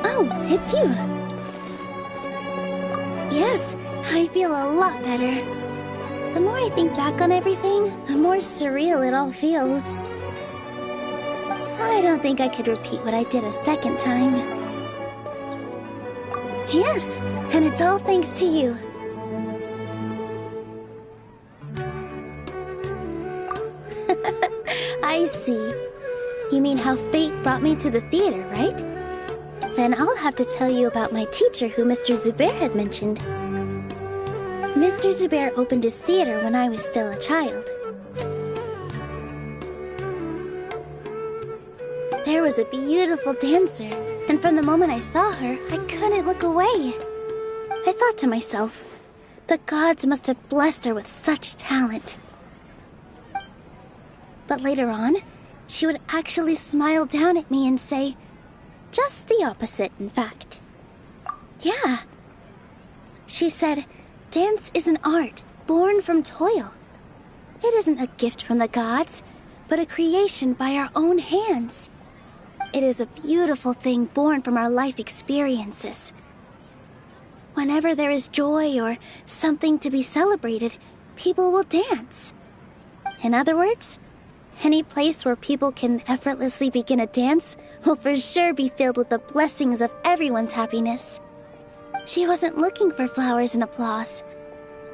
Oh, it's you. Yes, I feel a lot better. The more I think back on everything, the more surreal it all feels. I don't think I could repeat what I did a second time. Yes, and it's all thanks to you. I see. You mean how fate brought me to the theater, right? Then I'll have to tell you about my teacher who Mr. Zubair had mentioned. Mr. Zubair opened his theater when I was still a child. There was a beautiful dancer, and from the moment I saw her, I couldn't look away. I thought to myself, the gods must have blessed her with such talent. But later on, she would actually smile down at me and say, just the opposite, in fact. Yeah. She said, dance is an art born from toil. It isn't a gift from the gods, but a creation by our own hands. It is a beautiful thing born from our life experiences. Whenever there is joy or something to be celebrated, people will dance. In other words, any place where people can effortlessly begin a dance will for sure be filled with the blessings of everyone's happiness. She wasn't looking for flowers and applause.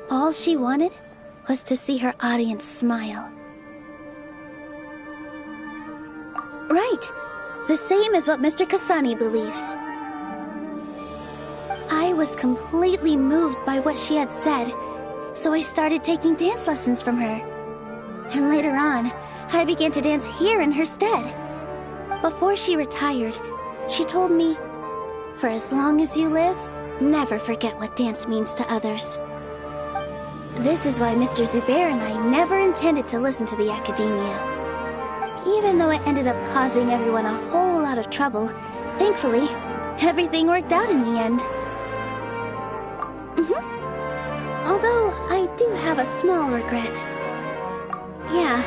All she wanted was to see her audience smile. Right. The same as what Mr. Kasani believes. I was completely moved by what she had said, so I started taking dance lessons from her. And later on, I began to dance here in her stead. Before she retired, she told me, for as long as you live, never forget what dance means to others. This is why Mr. Zubair and I never intended to listen to the academia. Even though it ended up causing everyone a whole lot of trouble, thankfully, everything worked out in the end. Although I do have a small regret. Yeah,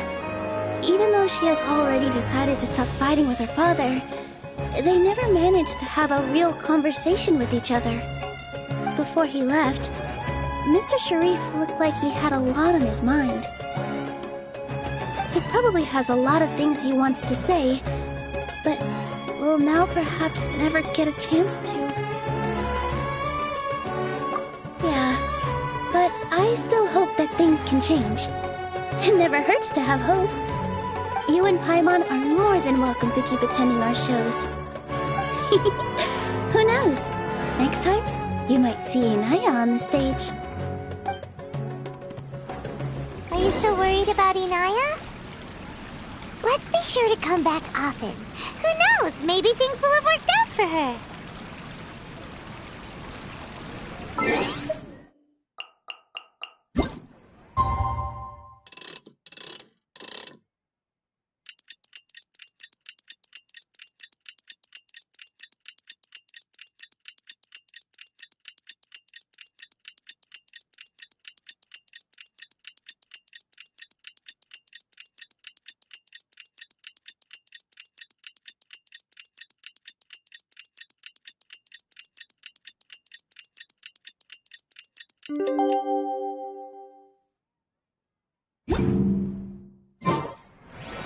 even though she has already decided to stop fighting with her father, they never managed to have a real conversation with each other. Before he left, Mr. Sharif looked like he had a lot on his mind. He probably has a lot of things he wants to say, but will now perhaps never get a chance to. Yeah, but I still hope that things can change. It never hurts to have hope. You and Paimon are more than welcome to keep attending our shows. Who knows? Next time, you might see Inaya on the stage. Are you still worried about Inaya? Let's be sure to come back often. Who knows? Maybe things will have worked out for her.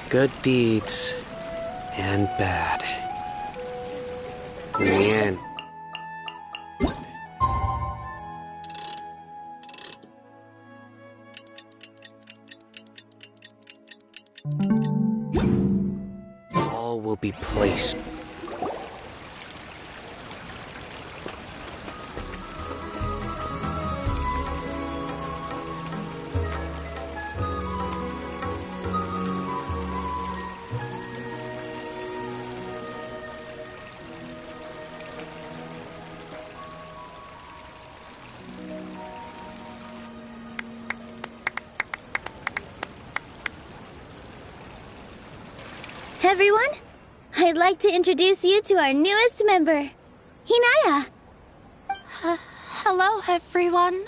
Good deeds and bad. In the end. All will be placed. Everyone, I'd like to introduce you to our newest member, Inaya. Hello, everyone.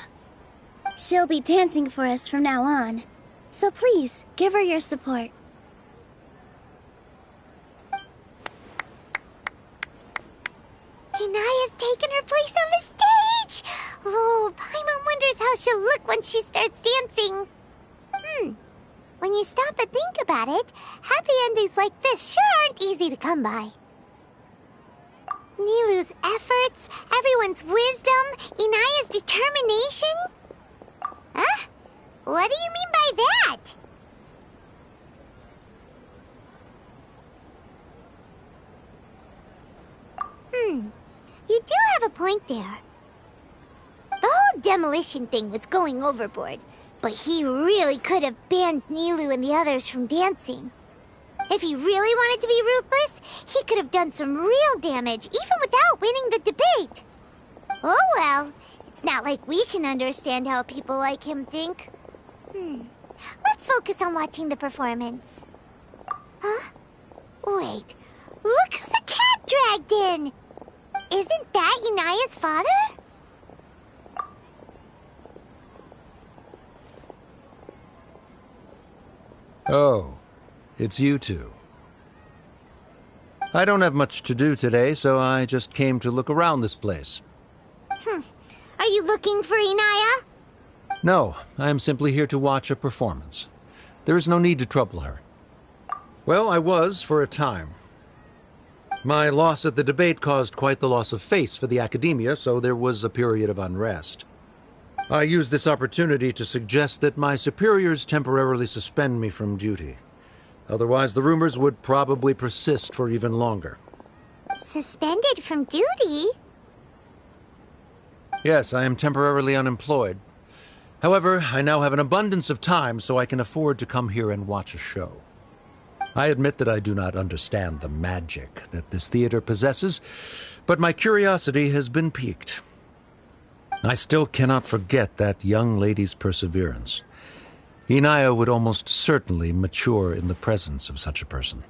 She'll be dancing for us from now on, so please give her your support. Inaya's taken her place on the stage! Oh, Paimon wonders how she'll look when she starts dancing. When you stop and think about it, happy endings like this sure aren't easy to come by. Nilou's efforts, everyone's wisdom, Inaya's determination? Huh? What do you mean by that? You do have a point there. The whole demolition thing was going overboard, but he really could have banned Nilou and the others from dancing. If he really wanted to be ruthless, he could have done some real damage, even without winning the debate. Oh well, it's not like we can understand how people like him think. Let's focus on watching the performance. Huh? Wait, look who the cat dragged in! Isn't that Inaya's father? Oh, it's you two. I don't have much to do today, so I just came to look around this place. Are you looking for Inaya? No, I am simply here to watch a performance. There is no need to trouble her. Well, I was for a time. My loss at the debate caused quite the loss of face for the academia, so there was a period of unrest. I used this opportunity to suggest that my superiors temporarily suspend me from duty. Otherwise, the rumors would probably persist for even longer. Suspended from duty? Yes, I am temporarily unemployed. However, I now have an abundance of time, so I can afford to come here and watch a show. I admit that I do not understand the magic that this theater possesses, but my curiosity has been piqued. I still cannot forget that young lady's perseverance. Inaya would almost certainly mature in the presence of such a person.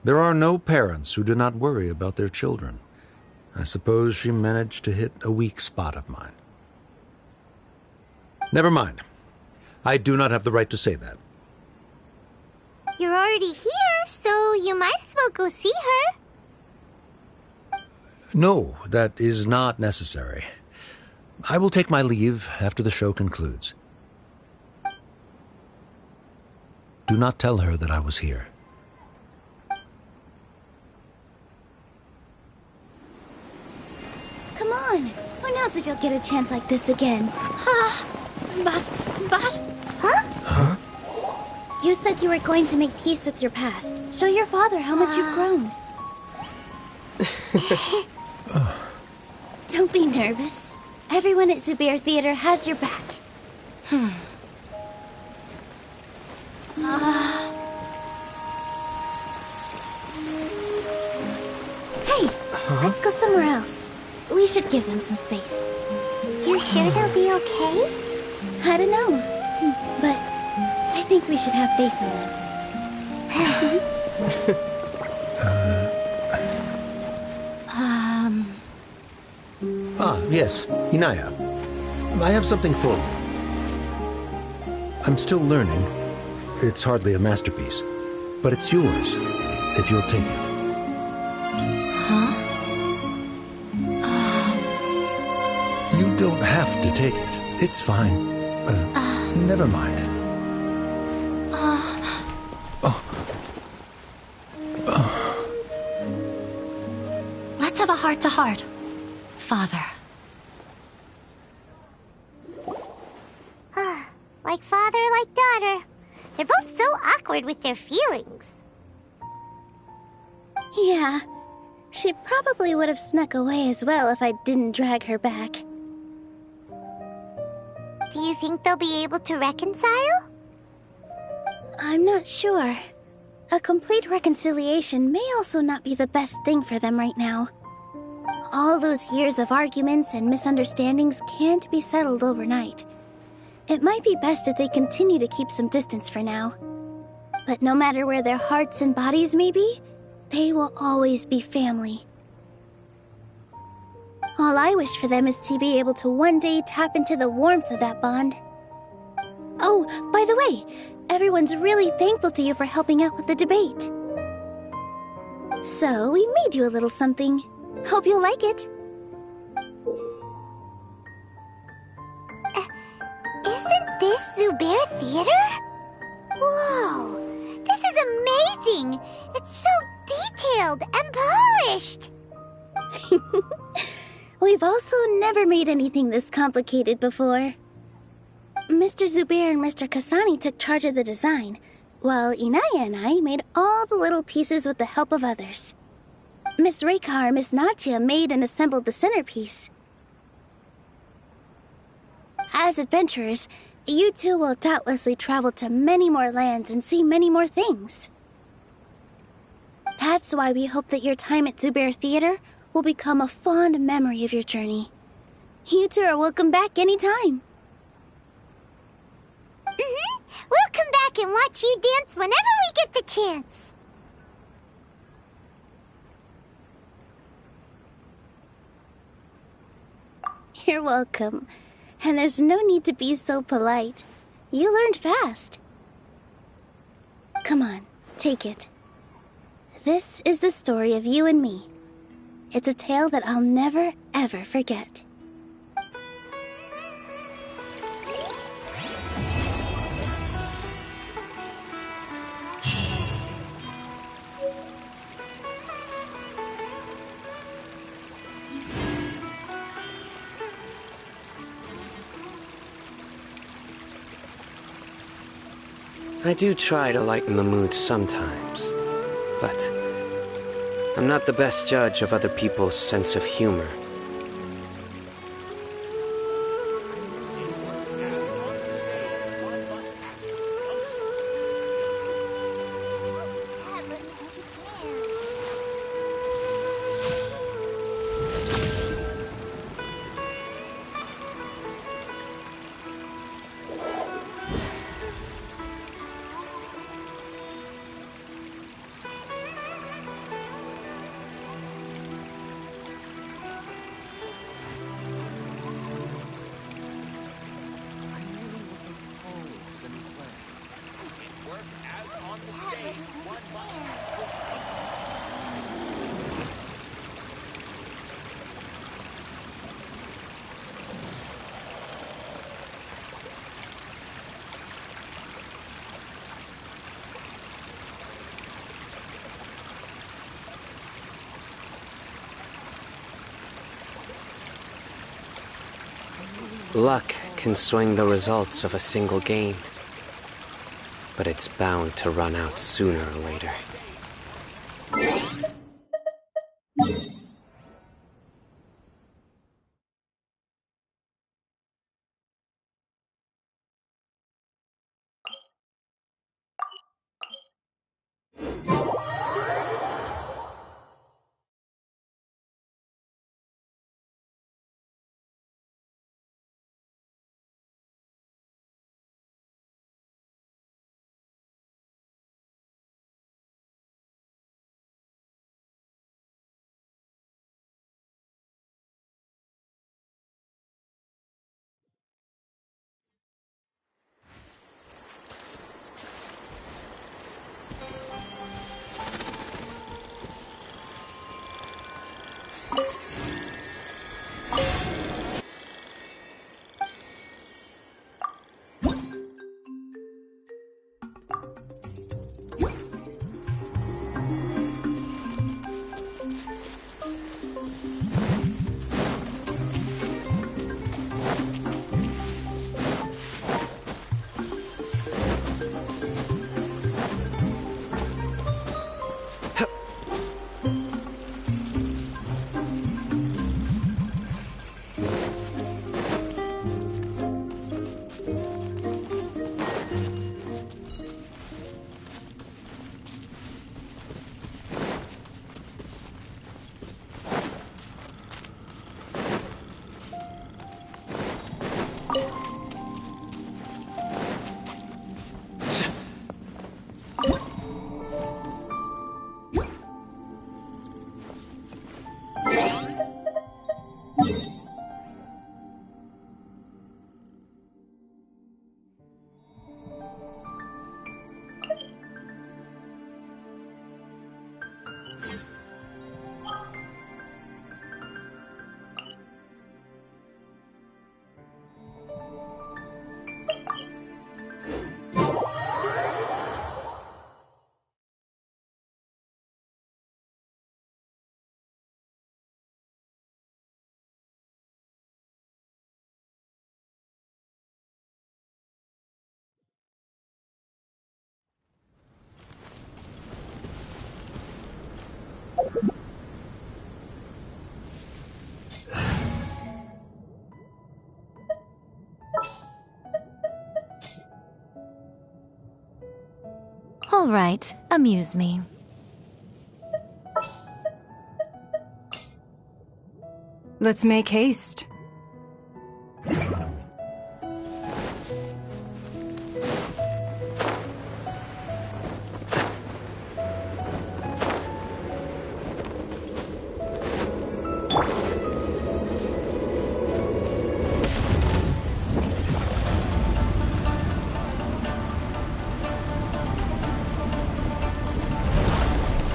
There are no parents who do not worry about their children. I suppose she managed to hit a weak spot of mine. Never mind. I do not have the right to say that. You're already here, so you might as well go see her. No, that is not necessary. I will take my leave after the show concludes. Do not tell her that I was here. Come on. Who knows if you'll get a chance like this again? But... Huh? You said you were going to make peace with your past. Show your father how much you've grown. Don't be nervous. Everyone at Zubair Theater has your back. Hey, let's go somewhere else. We should give them some space. You're sure they'll be okay? I don't know, but I think we should have faith in them. Yes, Inaya. I have something for you. I'm still learning. It's hardly a masterpiece, but it's yours, if you'll take it. You don't have to take it. It's fine. Never mind. Let's have a heart-to-heart, Father. Like father, like daughter. They're both so awkward with their feelings. Yeah, she probably would have snuck away as well if I didn't drag her back. Do you think they'll be able to reconcile? I'm not sure. A complete reconciliation may also not be the best thing for them right now. All those years of arguments and misunderstandings can't be settled overnight. It might be best if they continue to keep some distance for now. But no matter where their hearts and bodies may be, they will always be family. All I wish for them is to be able to one day tap into the warmth of that bond. Oh, by the way, everyone's really thankful to you for helping out with the debate. So, we made you a little something. Hope you'll like it. Isn't this Zubair Theater? Whoa! This is amazing! It's so detailed and polished! We've also never made anything this complicated before. Mr. Zubair and Mr. Kasani took charge of the design, while Inaya and I made all the little pieces with the help of others. Miss Reika or Miss Nadia made and assembled the centerpiece. As adventurers, you two will doubtlessly travel to many more lands and see many more things. That's why we hope that your time at Zubair Theater will become a fond memory of your journey. You two are welcome back anytime. We'll come back and watch you dance whenever we get the chance. You're welcome. And there's no need to be so polite. You learned fast. Come on, take it. This is the story of you and me. It's a tale that I'll never, ever forget. I do try to lighten the mood sometimes, but I'm not the best judge of other people's sense of humor. Luck can swing the results of a single game, but it's bound to run out sooner or later. right, amuse me. Let's make haste.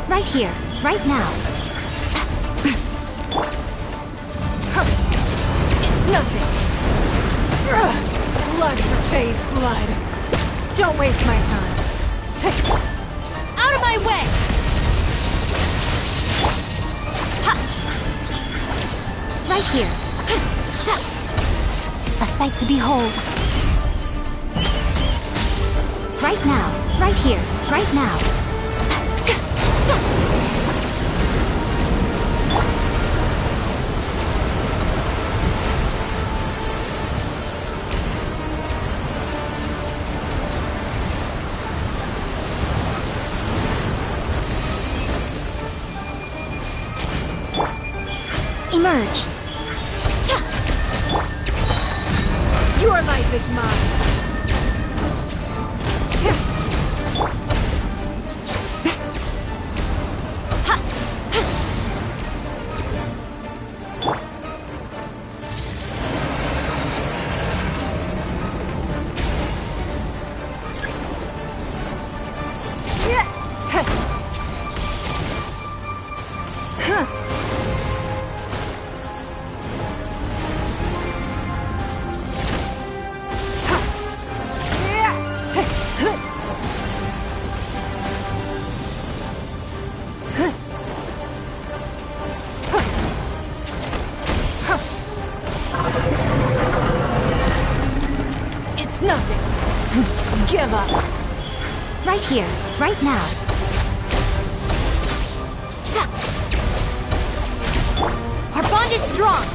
Right here, right now. It's nothing. Blood for Faye's blood. Don't waste my time. Out of my way! Right here. A sight to behold. Right now, right here, right now. Emerge. Your life is mine. It's nothing. Give up. Right here, right now. Our bond is strong.